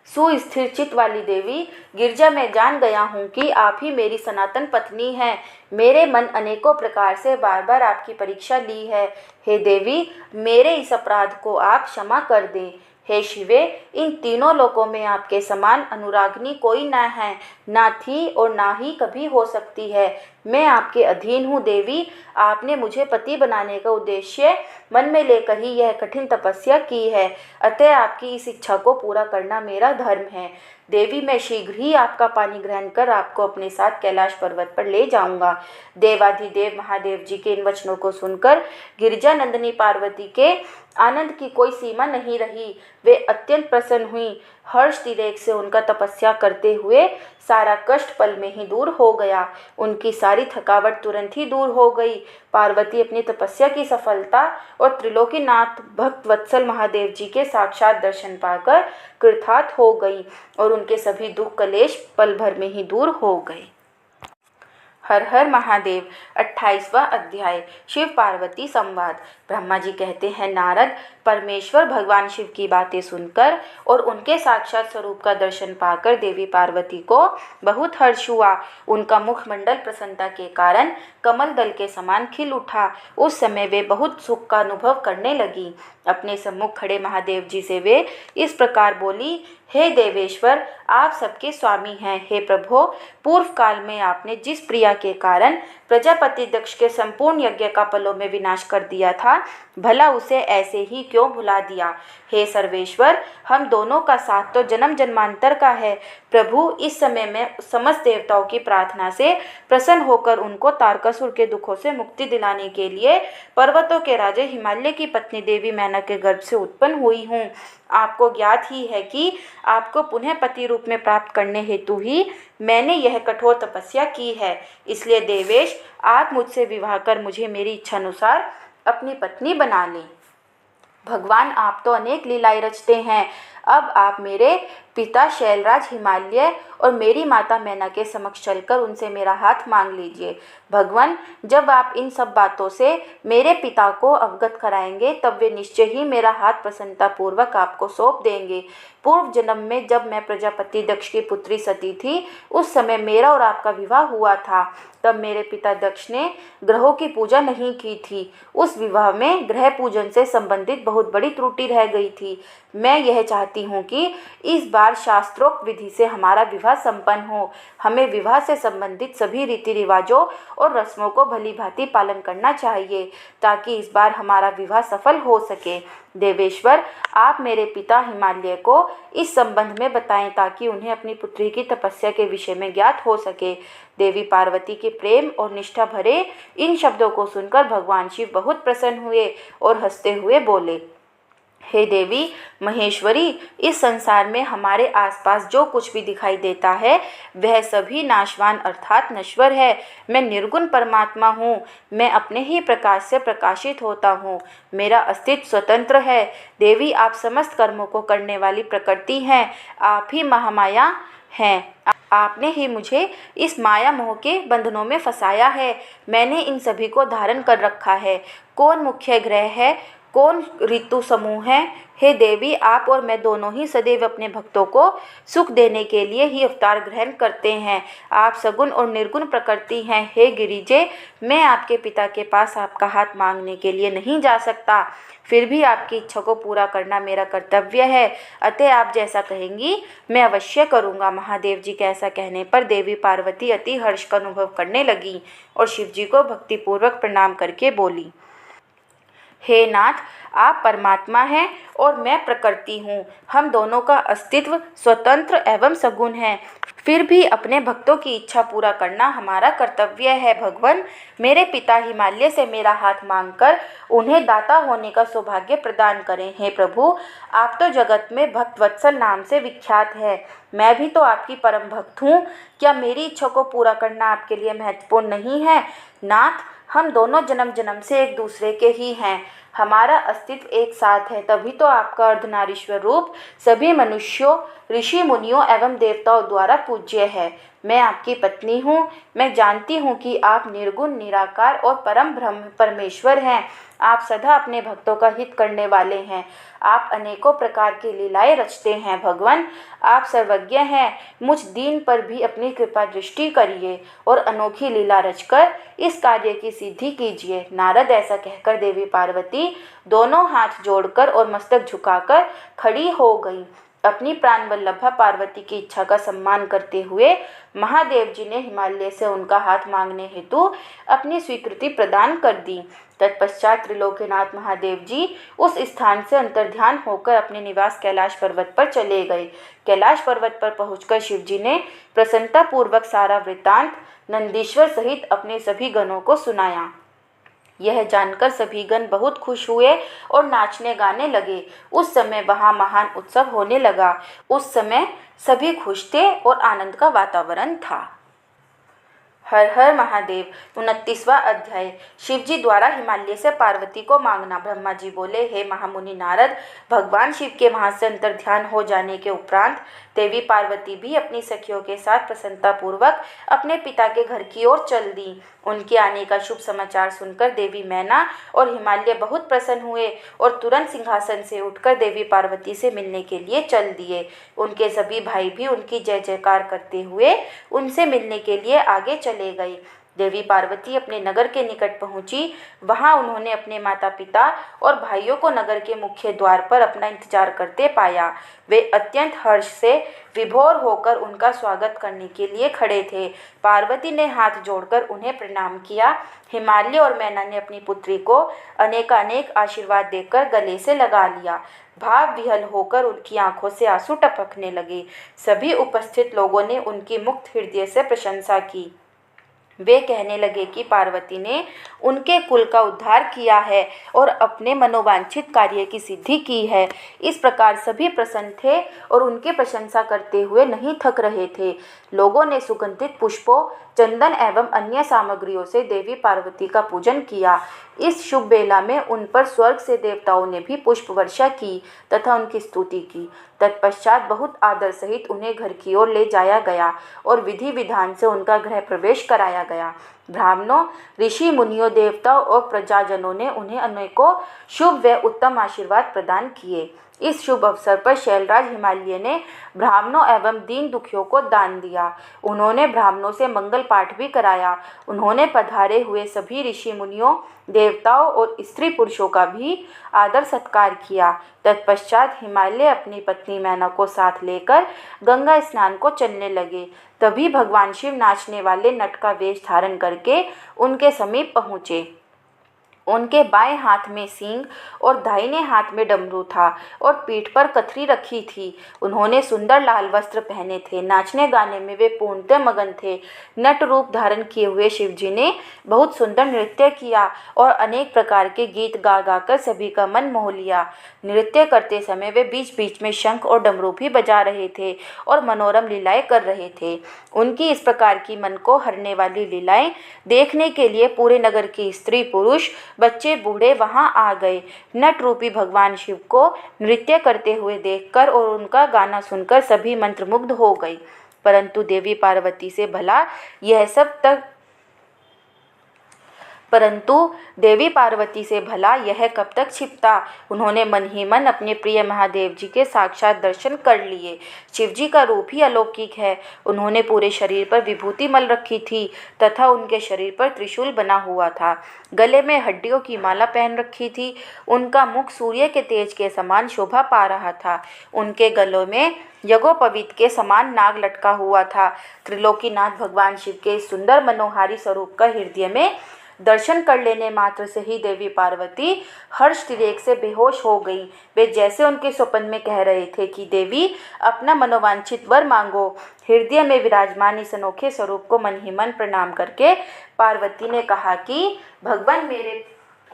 सुस्थिर चित्त वाली देवी गिरजा, मैं जान गया हूँ कि आप ही मेरी सनातन पत्नी हैं। मेरे मन अनेकों प्रकार से बार बार आपकी परीक्षा ली है। हे देवी, मेरे इस अपराध को आप क्षमा कर दें। हे शिवे, इन तीनों लोकों में आपके समान अनुरागनी कोई न है, ना थी और ना ही कभी हो सकती है। मैं आपके अधीन हूँ देवी। आपने मुझे पति बनाने का उद्देश्य मन में लेकर ही यह कठिन तपस्या की है, अतः आपकी इस इच्छा को पूरा करना मेरा धर्म है। देवी, मैं शीघ्र ही आपका पानी ग्रहण कर आपको अपने साथ कैलाश पर्वत पर ले जाऊंगा। देवाधिदेव महादेव जी के इन वचनों को सुनकर गिरिजा नंदिनी पार्वती के आनंद की कोई सीमा नहीं रही। वे अत्यंत प्रसन्न हुई। हर्ष तिरेक से उनका तपस्या करते हुए सारा कष्ट पल में ही दूर हो गया। उनकी सारी थकावट तुरंत ही दूर हो गई। पार्वती अपनी तपस्या की सफलता और त्रिलोकीनाथ भक्त वत्सल महादेव जी के साक्षात दर्शन पाकर कृतार्थ हो गई और उनके सभी दुख कलेश पल भर में ही दूर हो गए। हर हर महादेव। 28वां अध्याय शिव पार्वती संवाद। ब्रह्मा जी कहते हैं, नारद, परमेश्वर भगवान शिव की बातें सुनकर और उनके साक्षात स्वरूप का दर्शन पाकर देवी पार्वती को बहुत हर्ष हुआ। उनका मुखमंडल प्रसन्नता के कारण कमल दल के समान खिल उठा। उस समय वे बहुत सुख का अनुभव करने लगी। अपने सम्मुख खड़े महादेव जी से वे इस प्रकार बोली, हे देवेश्वर, आप सबके स्वामी हैं। हे प्रभो, पूर्व काल में आपने जिस प्रिया के कारण प्रजापति दक्ष के संपूर्ण यज्ञ का पलों में विनाश कर दिया था, भला उसे ऐसे ही क्यों भुला दिया। हे सर्वेश्वर, हम दोनों का साथ तो जन्म जन्मांतर का है। प्रभु, इस समय में समस्त देवताओं की प्रार्थना से प्रसन्न होकर उनको तारकासुर के दुखों से मुक्ति दिलाने के लिए पर्वतों के राजे हिमालय की पत्नी देवी मैना के गर्भ से उत्पन्न हुई हूँ। आपको ज्ञात ही है कि आपको पुनः पति रूप में प्राप्त करने हेतु ही मैंने यह कठोर तपस्या की है। इसलिए देवेश, आप मुझसे विवाह कर मुझे मेरी इच्छा अनुसार अपनी पत्नी बना लें। भगवान, आप तो अनेक लीलाएं रचते हैं। अब आप मेरे पिता शैलराज हिमालय और मेरी माता मैना के समक्ष चलकर उनसे मेरा हाथ मांग लीजिए। भगवान, जब आप इन सब बातों से मेरे पिता को अवगत कराएंगे तब वे निश्चय ही मेरा हाथ प्रसन्नता पूर्वक आपको सौंप देंगे। पूर्व जन्म में जब मैं प्रजापति दक्ष की पुत्री सती थी, उस समय मेरा और आपका विवाह हुआ था। तब मेरे पिता दक्ष ने ग्रहों की पूजा नहीं की थी। उस विवाह में ग्रह पूजन से संबंधित बहुत बड़ी त्रुटि रह गई थी। मैं यह चाहती हूँ कि इस बार शास्त्रोक्त विधि से हमारा विवाह संपन्न हो। हमें विवाह से संबंधित सभी रीति रिवाजों और रस्मों को भली भांति पालन करना चाहिए ताकि इस बार हमारा विवाह सफल हो सके। देवेश्वर, आप मेरे पिता हिमालय को इस संबंध में बताएं ताकि उन्हें अपनी पुत्री की तपस्या के विषय में ज्ञात हो सके। देवी पार्वती के प्रेम और निष्ठा भरे इन शब्दों को सुनकर भगवान शिव बहुत प्रसन्न हुए और हंसते हुए बोले, हे देवी महेश्वरी, इस संसार में हमारे आसपास जो कुछ भी दिखाई देता है वह सभी नाशवान अर्थात नश्वर है। मैं निर्गुण परमात्मा हूँ। मैं अपने ही प्रकाश से प्रकाशित होता हूँ। मेरा अस्तित्व स्वतंत्र है। देवी, आप समस्त कर्मों को करने वाली प्रकृति हैं। आप ही महामाया हैं। आपने ही मुझे इस माया मोह के बंधनों में फंसाया है। मैंने इन सभी को धारण कर रखा है। कौन मुख्य ग्रह है, कौन ऋतु समूह है। हे देवी, आप और मैं दोनों ही सदैव अपने भक्तों को सुख देने के लिए ही अवतार ग्रहण करते हैं। आप सगुण और निर्गुण प्रकृति हैं। हे गिरिजे, मैं आपके पिता के पास आपका हाथ मांगने के लिए नहीं जा सकता, फिर भी आपकी इच्छा को पूरा करना मेरा कर्तव्य है। अतः आप जैसा कहेंगी मैं अवश्य करूँगा। महादेव जी के ऐसा कहने पर देवी पार्वती अति हर्ष का अनुभव करने लगी और शिव जी को भक्तिपूर्वक प्रणाम करके बोली, हे नाथ, आप परमात्मा हैं और मैं प्रकृति हूँ। हम दोनों का अस्तित्व स्वतंत्र एवं सगुण है। फिर भी अपने भक्तों की इच्छा पूरा करना हमारा कर्तव्य है। भगवान, मेरे पिता हिमालय से मेरा हाथ मांगकर उन्हें दाता होने का सौभाग्य प्रदान करें। हे प्रभु, आप तो जगत में भक्त वत्सल नाम से विख्यात है। मैं भी तो आपकी परम भक्त हूँ। क्या मेरी इच्छा को पूरा करना आपके लिए महत्वपूर्ण नहीं है? नाथ, हम दोनों जन्म जन्म से एक दूसरे के ही हैं। हमारा अस्तित्व एक साथ है, तभी तो आपका अर्धनारीश्वर रूप सभी मनुष्यों, ऋषि मुनियों एवं देवताओं द्वारा पूज्य है। मैं आपकी पत्नी हूँ। मैं जानती हूँ कि आप निर्गुण, निराकार और परम ब्रह्म परमेश्वर हैं। आप सदा अपने भक्तों का हित करने वाले हैं। आप अनेकों प्रकार की लीलाएं रचते हैं। भगवान, आप सर्वज्ञ हैं। मुझ दीन पर भी अपनी कृपा दृष्टि करिए और अनोखी लीला रचकर इस कार्य की सिद्धि कीजिए। नारद ऐसा कहकर देवी पार्वती दोनों हाथ जोड़कर और मस्तक झुकाकर खड़ी हो गई। अपनी प्राण वल्लभा पार्वती की इच्छा का सम्मान करते हुए महादेव जी ने हिमालय से उनका हाथ मांगने हेतु अपनी स्वीकृति प्रदान कर दी। तत्पश्चात त्रिलोकीनाथ महादेव जी उस स्थान से अंतर्ध्यान होकर अपने निवास कैलाश पर्वत पर चले गए। कैलाश पर्वत पर पहुंचकर शिव जी ने प्रसन्नता पूर्वक सारा वृत्तांत नंदीश्वर सहित अपने सभी गणों को सुनाया। यह जानकर सभी गण बहुत खुश हुए और नाचने गाने लगे। उस समय वहाँ महान उत्सव होने लगा। उस समय सभी खुश थे और आनंद का वातावरण था। हर हर महादेव। 29वां अध्याय। शिवजी द्वारा हिमालय से पार्वती को मांगना। ब्रह्मा जी बोले, हे महामुनि नारद, भगवान शिव के वहां से अंतर ध्यान हो जाने के उपरांत देवी पार्वती भी अपनी सखियों के साथ प्रसन्नता पूर्वक अपने पिता के घर की ओर चल दी। उनके आने का शुभ समाचार सुनकर देवी मैना और हिमालय बहुत प्रसन्न हुए और तुरंत सिंहासन से उठकर देवी पार्वती से मिलने के लिए चल दिए। उनके सभी भाई भी उनकी जय जयकार करते हुए उनसे मिलने के लिए आगे चले गए। देवी पार्वती अपने नगर के निकट पहुंची। वहां उन्होंने अपने माता पिता और भाइयों को नगर के मुख्य द्वार पर अपना इंतजार करते पाया। वे अत्यंत हर्ष से विभोर होकर उनका स्वागत करने के लिए खड़े थे। पार्वती ने हाथ जोड़कर उन्हें प्रणाम किया। हिमालय और मैना ने अपनी पुत्री को अनेकानेक आशीर्वाद देकर गले से लगा लिया। भाव विह्वल होकर उनकी आंखों से आंसू टपकने लगे। सभी उपस्थित लोगों ने उनकी मुक्त हृदय से प्रशंसा की। वे कहने लगे कि पार्वती ने उनके कुल का उद्धार किया है और अपने मनोवांछित कार्य की सिद्धि की है। इस प्रकार सभी प्रसन्न थे और उनकी प्रशंसा करते हुए नहीं थक रहे थे। लोगों ने सुगंधित पुष्पों, चंदन एवं अन्य सामग्रियों से देवी पार्वती का पूजन किया। इस शुभ बेला में उन पर स्वर्ग से देवताओं ने भी पुष्प वर्षा की तथा उनकी स्तुति की। तत्पश्चात बहुत आदर सहित उन्हें घर की ओर ले जाया गया और विधि विधान से उनका गृह प्रवेश कराया गया। ब्राह्मणों, ऋषि मुनियों, देवताओं और प्रजाजनों ने उन्हें अनेकों शुभ व उत्तम आशीर्वाद प्रदान किए। इस शुभ अवसर पर शैलराज हिमालय ने ब्राह्मणों एवं दीन दुखियों को दान दिया। उन्होंने ब्राह्मणों से मंगल पाठ भी कराया। उन्होंने पधारे हुए सभी ऋषि मुनियों, देवताओं और स्त्री पुरुषों का भी आदर सत्कार किया। तत्पश्चात हिमालय अपनी पत्नी मैना को साथ लेकर गंगा स्नान को चलने लगे। तभी भगवान शिव नाचने वाले नट का वेश धारण करके उनके समीप पहुँचे। उनके बाएं हाथ में सींग और दाहिने हाथ में डमरू था और पीठ पर कथरी रखी थी। उन्होंने सुंदर लाल वस्त्र पहने थे। नाचने गाने में वे पूर्णतः मगन थे। नट रूप धारण किए हुए शिवजी ने बहुत सुंदर नृत्य किया और अनेक प्रकार के गीत गा गाकर सभी का मन मोह लिया। नृत्य करते समय वे बीच बीच में शंख और डमरू भी बजा रहे थे और मनोरम लीलाएं कर रहे थे। उनकी इस प्रकार की मन को हरने वाली लीलाएं देखने के लिए पूरे नगर की स्त्री पुरुष, बच्चे बूढ़े वहां आ गए। नट रूपी भगवान शिव को नृत्य करते हुए देखकर और उनका गाना सुनकर सभी मंत्रमुग्ध हो गए। परंतु देवी पार्वती से भला यह कब तक छिपता। उन्होंने मन ही मन अपने प्रिय महादेव जी के साक्षात दर्शन कर लिए। शिव जी का रूप ही अलौकिक है। उन्होंने पूरे शरीर पर विभूति मल रखी थी तथा उनके शरीर पर त्रिशूल बना हुआ था। गले में हड्डियों की माला पहन रखी थी। उनका मुख सूर्य के तेज के समान शोभा पा रहा था। उनके गलों में यज्ञोपवीत के समान नाग लटका हुआ था। त्रिलोकीनाथ भगवान शिव के इस सुंदर मनोहारी स्वरूप का हृदय में दर्शन कर लेने मात्र से ही देवी पार्वती हर्ष तिरेक से बेहोश हो गई। वे जैसे उनके स्वप्न में कह रहे थे कि देवी अपना मनोवांछित वर मांगो। हृदय में विराजमान इस अनोखे स्वरूप को मन ही मन प्रणाम करके पार्वती ने कहा कि भगवान मेरे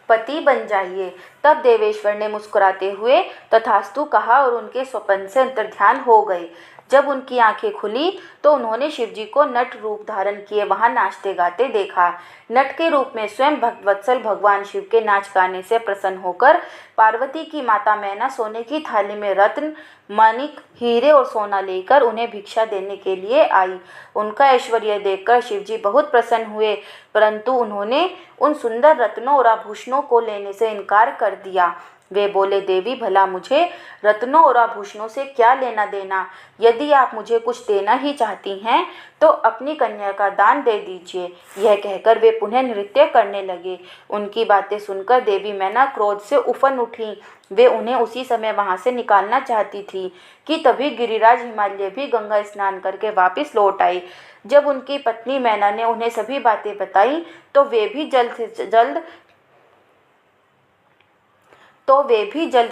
पति बन जाइए। तब देवेश्वर ने मुस्कुराते हुए तथास्तु कहा और उनके स्वप्न से अंतर्ध्यान हो गए। जब उनकी आंखें खुली तो उन्होंने शिवजी को नट रूप धारण किए वहां नाचते गाते देखा। नट के रूप में स्वयं भक्तवत्सल भगवान शिव के नाच गाने से प्रसन्न होकर पार्वती की माता मैना सोने की थाली में रत्न, माणिक, हीरे और सोना लेकर उन्हें भिक्षा देने के लिए आई। उनका ऐश्वर्य देखकर शिवजी बहुत प्रसन्न हुए, परंतु उन्होंने उन सुंदर रत्नों और आभूषणों को लेने से इनकार कर दिया। वे बोले, देवी भला मुझे रत्नों और आभूषणों से क्या लेना देना। यदि आप मुझे कुछ देना ही चाहती हैं तो अपनी कन्या का दान दे दीजिए। यह कहकर वे पुनः नृत्य करने लगे। उनकी बातें सुनकर देवी मैना क्रोध से उफन उठी। वे उन्हें उसी समय वहां से निकालना चाहती थी कि तभी गिरिराज हिमालय भी गंगा स्नान करके वापस लौट आए। जब उनकी पत्नी मैना ने उन्हें सभी बातें बताई तो वे भी जल्द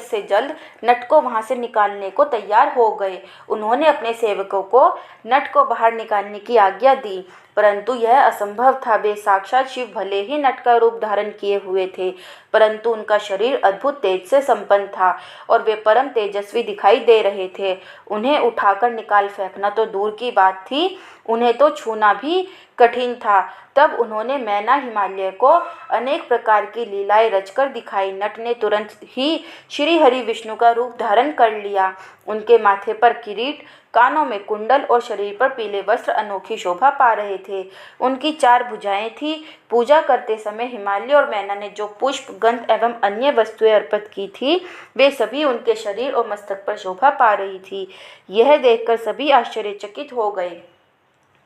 से जल्द नट को वहां से निकालने को तैयार हो गए। उन्होंने अपने सेवकों को नट को बाहर निकालने की आज्ञा दी। परंतु यह असंभव था। वे साक्षात शिव भले ही नट का रूप धारण किए हुए थे, परंतु उनका शरीर अद्भुत तेज से संपन्न था और वे परम तेजस्वी दिखाई दे रहे थे। उन्हें उठाकर निकाल फेंकना तो दूर की बात थी, उन्हें तो छूना भी कठिन था। तब उन्होंने मैना हिमालय को अनेक प्रकार की लीलाएं रचकर दिखाई। नट ने तुरंत ही श्री हरि विष्णु का रूप धारण कर लिया। उनके माथे पर किरीट, कानों में कुंडल और शरीर पर पीले वस्त्र अनोखी शोभा पा रहे थे। उनकी 4 भुजाएं थी। पूजा करते समय हिमालय और मैना ने जो पुष्प, गंध एवं अन्य वस्तुएं अर्पित की थी, वे सभी उनके शरीर और मस्तक पर शोभा पा रही थी। यह देखकर सभी आश्चर्यचकित हो गए।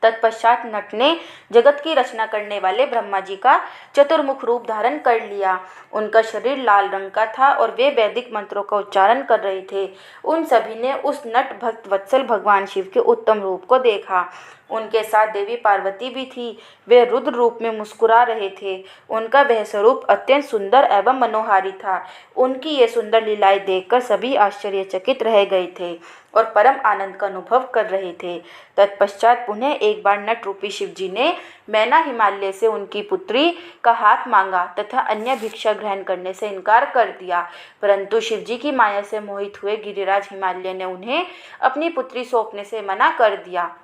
तत्पश्चात नट ने जगत की रचना करने वाले ब्रह्मा जी का चतुर्मुख रूप धारण कर लिया। उनका शरीर लाल रंग का था और वे वैदिक मंत्रों का उच्चारण कर रहे थे। उन सभी ने उस नट भक्त वत्सल भगवान शिव के उत्तम रूप को देखा। उनके साथ देवी पार्वती भी थी। वे रुद्र रूप में मुस्कुरा रहे थे। उनका वह स्वरूप अत्यंत सुंदर एवं मनोहारी था। उनकी ये सुंदर लीलाएं देखकर सभी आश्चर्यचकित रह गए थे और परम आनंद का अनुभव कर रहे थे। तत्पश्चात पुनः एक बार नट रूपी शिव जी ने मैना हिमालय से उनकी पुत्री का हाथ मांगा तथा अन्य भिक्षा ग्रहण करने से इनकार कर दिया, परंतु शिव जी की माया से मोहित हुए गिरिराज हिमालय ने उन्हें अपनी पुत्री सौंपने से मना कर दिया।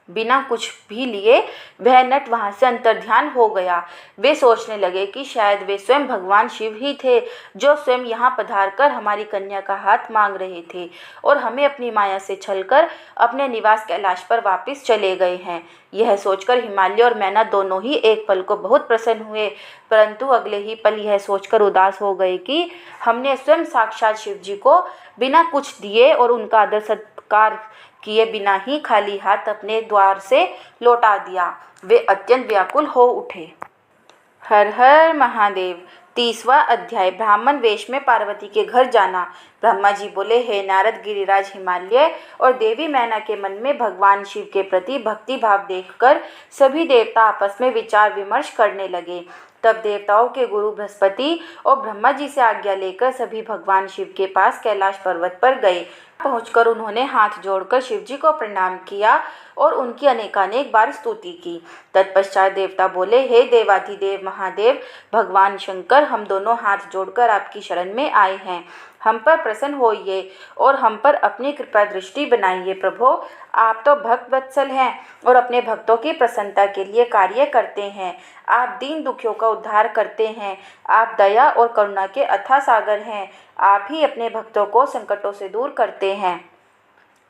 बिना कुछ भी लिए वह नट वहां से अंतर्ध्यान हो गया। वे सोचने लगे कि शायद वे स्वयं भगवान शिव ही थे, जो स्वयं यहाँ पधारकर हमारी कन्या का हाथ मांग रहे थे और हमें अपनी माया से छलकर अपने निवास कैलाश पर वापस चले गए हैं। यह सोचकर हिमालय और मैना दोनों ही एक पल को बहुत प्रसन्न हुए, परंतु अगले ही पल यह सोचकर उदास हो गए कि हमने स्वयं साक्षात शिव जी को बिना कुछ दिए और उनका आदर सत्कार किए बिना ही खाली हाथ अपने द्वार से लौटा दिया। वे अत्यंत व्याकुल हो उठे। हर हर महादेव। 30वां अध्याय, ब्राह्मण वेश में पार्वती के घर जाना। ब्रह्मा जी बोले, हे नारद, गिरिराज हिमालय और देवी मैना के मन में भगवान शिव के प्रति भक्ति भाव देखकर सभी देवता आपस में विचार विमर्श करने लगे। तब देवताओं के गुरु बृहस्पति और ब्रह्मा जी से आज्ञा लेकर सभी भगवान शिव के पास कैलाश पर्वत पर गए। पहुंचकर उन्होंने हाथ जोड़कर शिव जी को प्रणाम किया और उनकी अनेकानेक बार स्तुति की। तत्पश्चात देवता बोले, हे देवाधिदेव महादेव भगवान शंकर, हम दोनों हाथ जोड़कर आपकी शरण में आए हैं। हम पर प्रसन्न होइए और हम पर अपनी कृपा दृष्टि बनाइए। प्रभु, आप तो भक्त वत्सल हैं और अपने भक्तों की प्रसन्नता के लिए कार्य करते हैं। आप दीन दुखियों का उद्धार करते हैं। आप दया और करुणा के अथाह सागर हैं। आप ही अपने भक्तों को संकटों से दूर करते हैं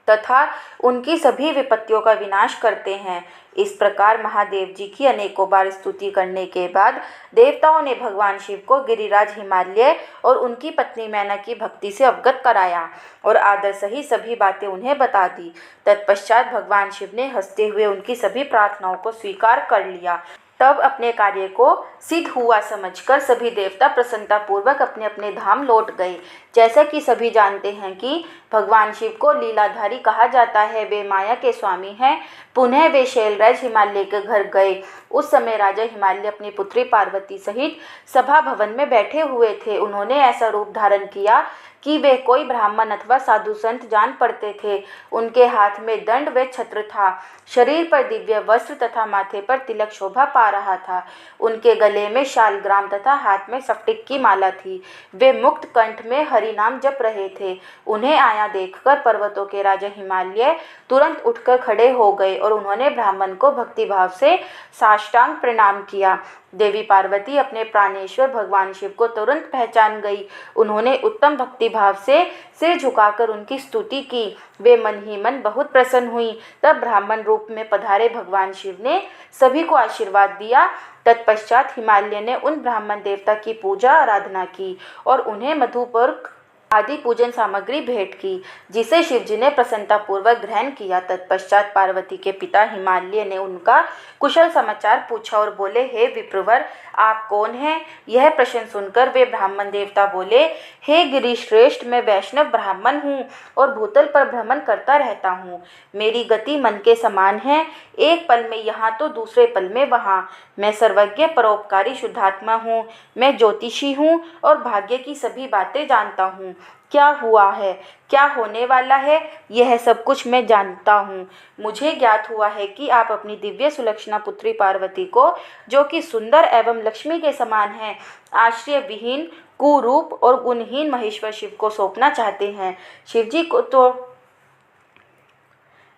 तथा उनकी सभी विपत्तियों का विनाश करते हैं। इस प्रकार महादेव जी की अनेकों बार स्तुति करने के बाद देवताओं ने भगवान शिव को गिरिराज हिमालय और उनकी पत्नी मैना की भक्ति से अवगत कराया और आदर सही सभी बातें उन्हें बता दी। तत्पश्चात भगवान शिव ने हंसते हुए उनकी सभी प्रार्थनाओं को स्वीकार कर लिया। तब अपने कार्य को सिद्ध हुआ समझकर सभी देवता प्रसन्नतापूर्वक अपने अपने धाम लौट गए। जैसा कि सभी जानते हैं कि भगवान शिव को लीलाधारी कहा जाता है, वे माया के स्वामी हैं। पुनः वे शैलराज हिमालय के घर गए। उस समय राजा हिमालय अपनी पुत्री पार्वती सहित सभा भवन में बैठे हुए थे। उन्होंने ऐसा रूप धारण किया कि वे कोई ब्राह्मण अथवा साधु संत जान पड़ते थे। उनके हाथ में दंड व छत्र था। शरीर पर दिव्य वस्त्र तथा माथे पर तिलक शोभा पा रहा था। उनके गले में शालग्राम तथा हाथ में स्फटिक की माला थी। वे मुक्त कंठ में हरि नाम जप रहे थे। उन्हें आया देखकर पर्वतों के राजा हिमालय तुरंत उठकर खड़े हो गए और उन्होंने ब्राह्मण को भक्तिभाव से साष्टांग प्रणाम किया। देवी पार्वती अपने प्राणेश्वर भगवान शिव को तुरंत पहचान गई। उन्होंने उत्तम भक्ति भाव से सिर झुकाकर उनकी स्तुति की। वे मन ही मन बहुत प्रसन्न हुई। तब ब्राह्मण रूप में पधारे भगवान शिव ने सभी को आशीर्वाद दिया। तत्पश्चात हिमालय ने उन ब्राह्मण देवता की पूजा आराधना की और उन्हें मधुपर्क आदि पूजन सामग्री भेंट की, जिसे शिवजी ने प्रसन्नतापूर्वक ग्रहण किया। तत्पश्चात पार्वती के पिता हिमालय ने उनका कुशल समाचार पूछा और बोले, हे विप्रवर, आप कौन हैं? यह प्रश्न सुनकर वे ब्राह्मण देवता बोले, हे गिरिश्रेष्ठ, मैं वैष्णव ब्राह्मण हूँ और भूतल पर भ्रमण करता रहता हूँ। मेरी गति मन के समान है, एक पल में यहाँ तो दूसरे पल में वहाँ। मैं सर्वज्ञ परोपकारी शुद्धात्मा हूँ। मैं ज्योतिषी हूँ और भाग्य की सभी बातें जानता हूँ। क्या हुआ है, क्या होने वाला है, यह सब कुछ मैं जानता हूँ। मुझे ज्ञात हुआ है कि आप अपनी दिव्य सुलक्षणा पुत्री पार्वती को, जो कि सुंदर एवं लक्ष्मी के समान है, आश्रय विहीन, कुरूप और गुणहीन महेश्वर शिव को सौंपना चाहते हैं।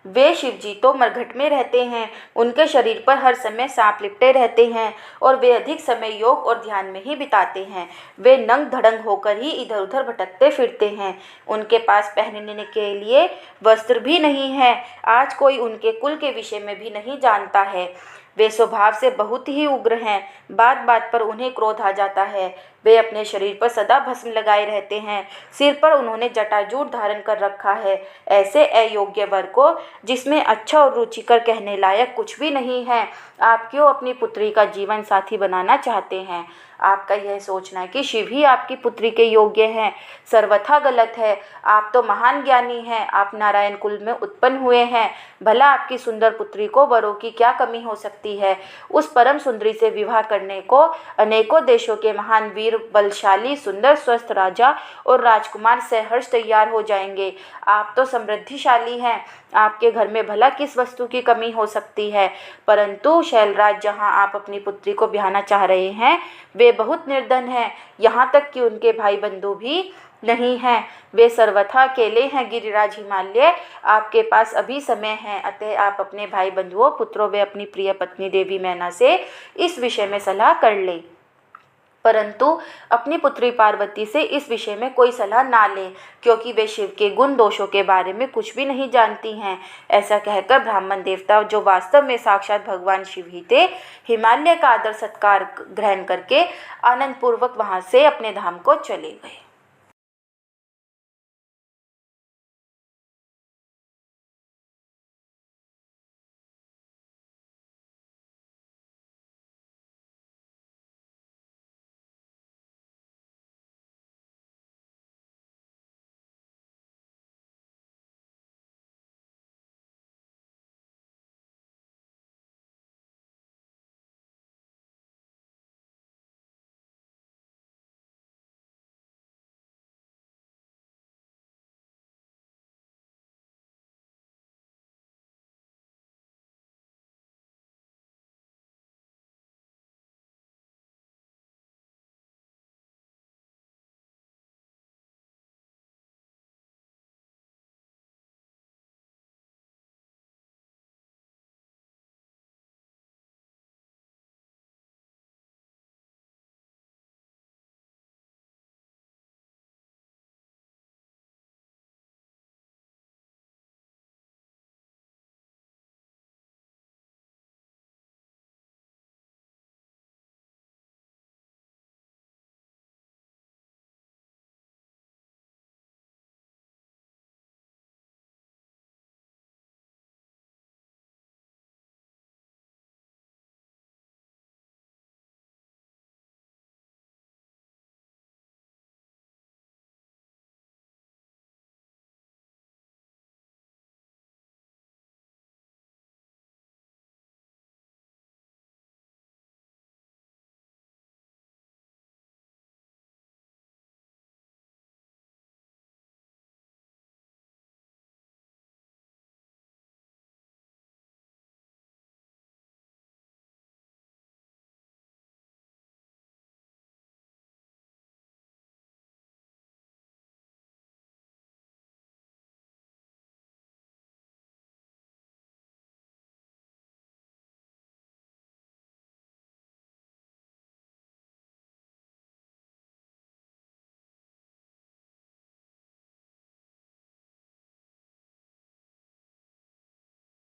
वे शिवजी तो मरघट में रहते हैं, उनके शरीर पर हर समय सांप लिपटे रहते हैं और वे अधिक समय योग और ध्यान में ही बिताते हैं। वे नंग धड़ंग होकर ही इधर उधर भटकते फिरते हैं। उनके पास पहनने के लिए वस्त्र भी नहीं है। आज कोई उनके कुल के विषय में भी नहीं जानता है। वे स्वभाव से बहुत ही उग्र हैं। बात बात पर उन्हें क्रोध आ जाता है। वे अपने शरीर पर सदा भस्म लगाए रहते हैं। सिर पर उन्होंने जटाजूट धारण कर रखा है। ऐसे अयोग्य वर को, जिसमें अच्छा और रुचिकर कहने लायक कुछ भी नहीं है, आप क्यों अपनी पुत्री का जीवन साथी बनाना चाहते हैं? आपका यह सोचना है कि शिव ही आपकी पुत्री के योग्य हैं, सर्वथा गलत है। आप तो महान ज्ञानी हैं, आप नारायण कुल में उत्पन्न हुए हैं। भला आपकी सुंदर पुत्री को वरों की क्या कमी हो सकती है? उस परम सुंदरी से विवाह करने को अनेकों देशों के महान वीर, बलशाली, सुंदर, स्वस्थ राजा और राजकुमार सहर्ष तैयार हो जाएंगे। आप तो समृद्धिशाली हैं, आपके घर में भला किस वस्तु की कमी हो सकती है? परंतु शैलराज, जहाँ आप अपनी पुत्री को ब्याहना चाह रहे हैं, वे बहुत निर्धन हैं। यहाँ तक कि उनके भाई बंधु भी नहीं हैं। वे सर्वथा अकेले हैं। गिरिराज हिमालय, आपके पास अभी समय है, अतः आप अपने भाई बंधुओं, पुत्रों व अपनी प्रिय पत्नी देवी मैना से इस विषय में सलाह कर लें, परंतु अपनी पुत्री पार्वती से इस विषय में कोई सलाह ना लें, क्योंकि वे शिव के गुण दोषों के बारे में कुछ भी नहीं जानती हैं। ऐसा कहकर ब्राह्मण देवता, जो वास्तव में साक्षात भगवान शिव ही थे, हिमालय का आदर सत्कार ग्रहण करके आनंद पूर्वक वहां से अपने धाम को चले गए।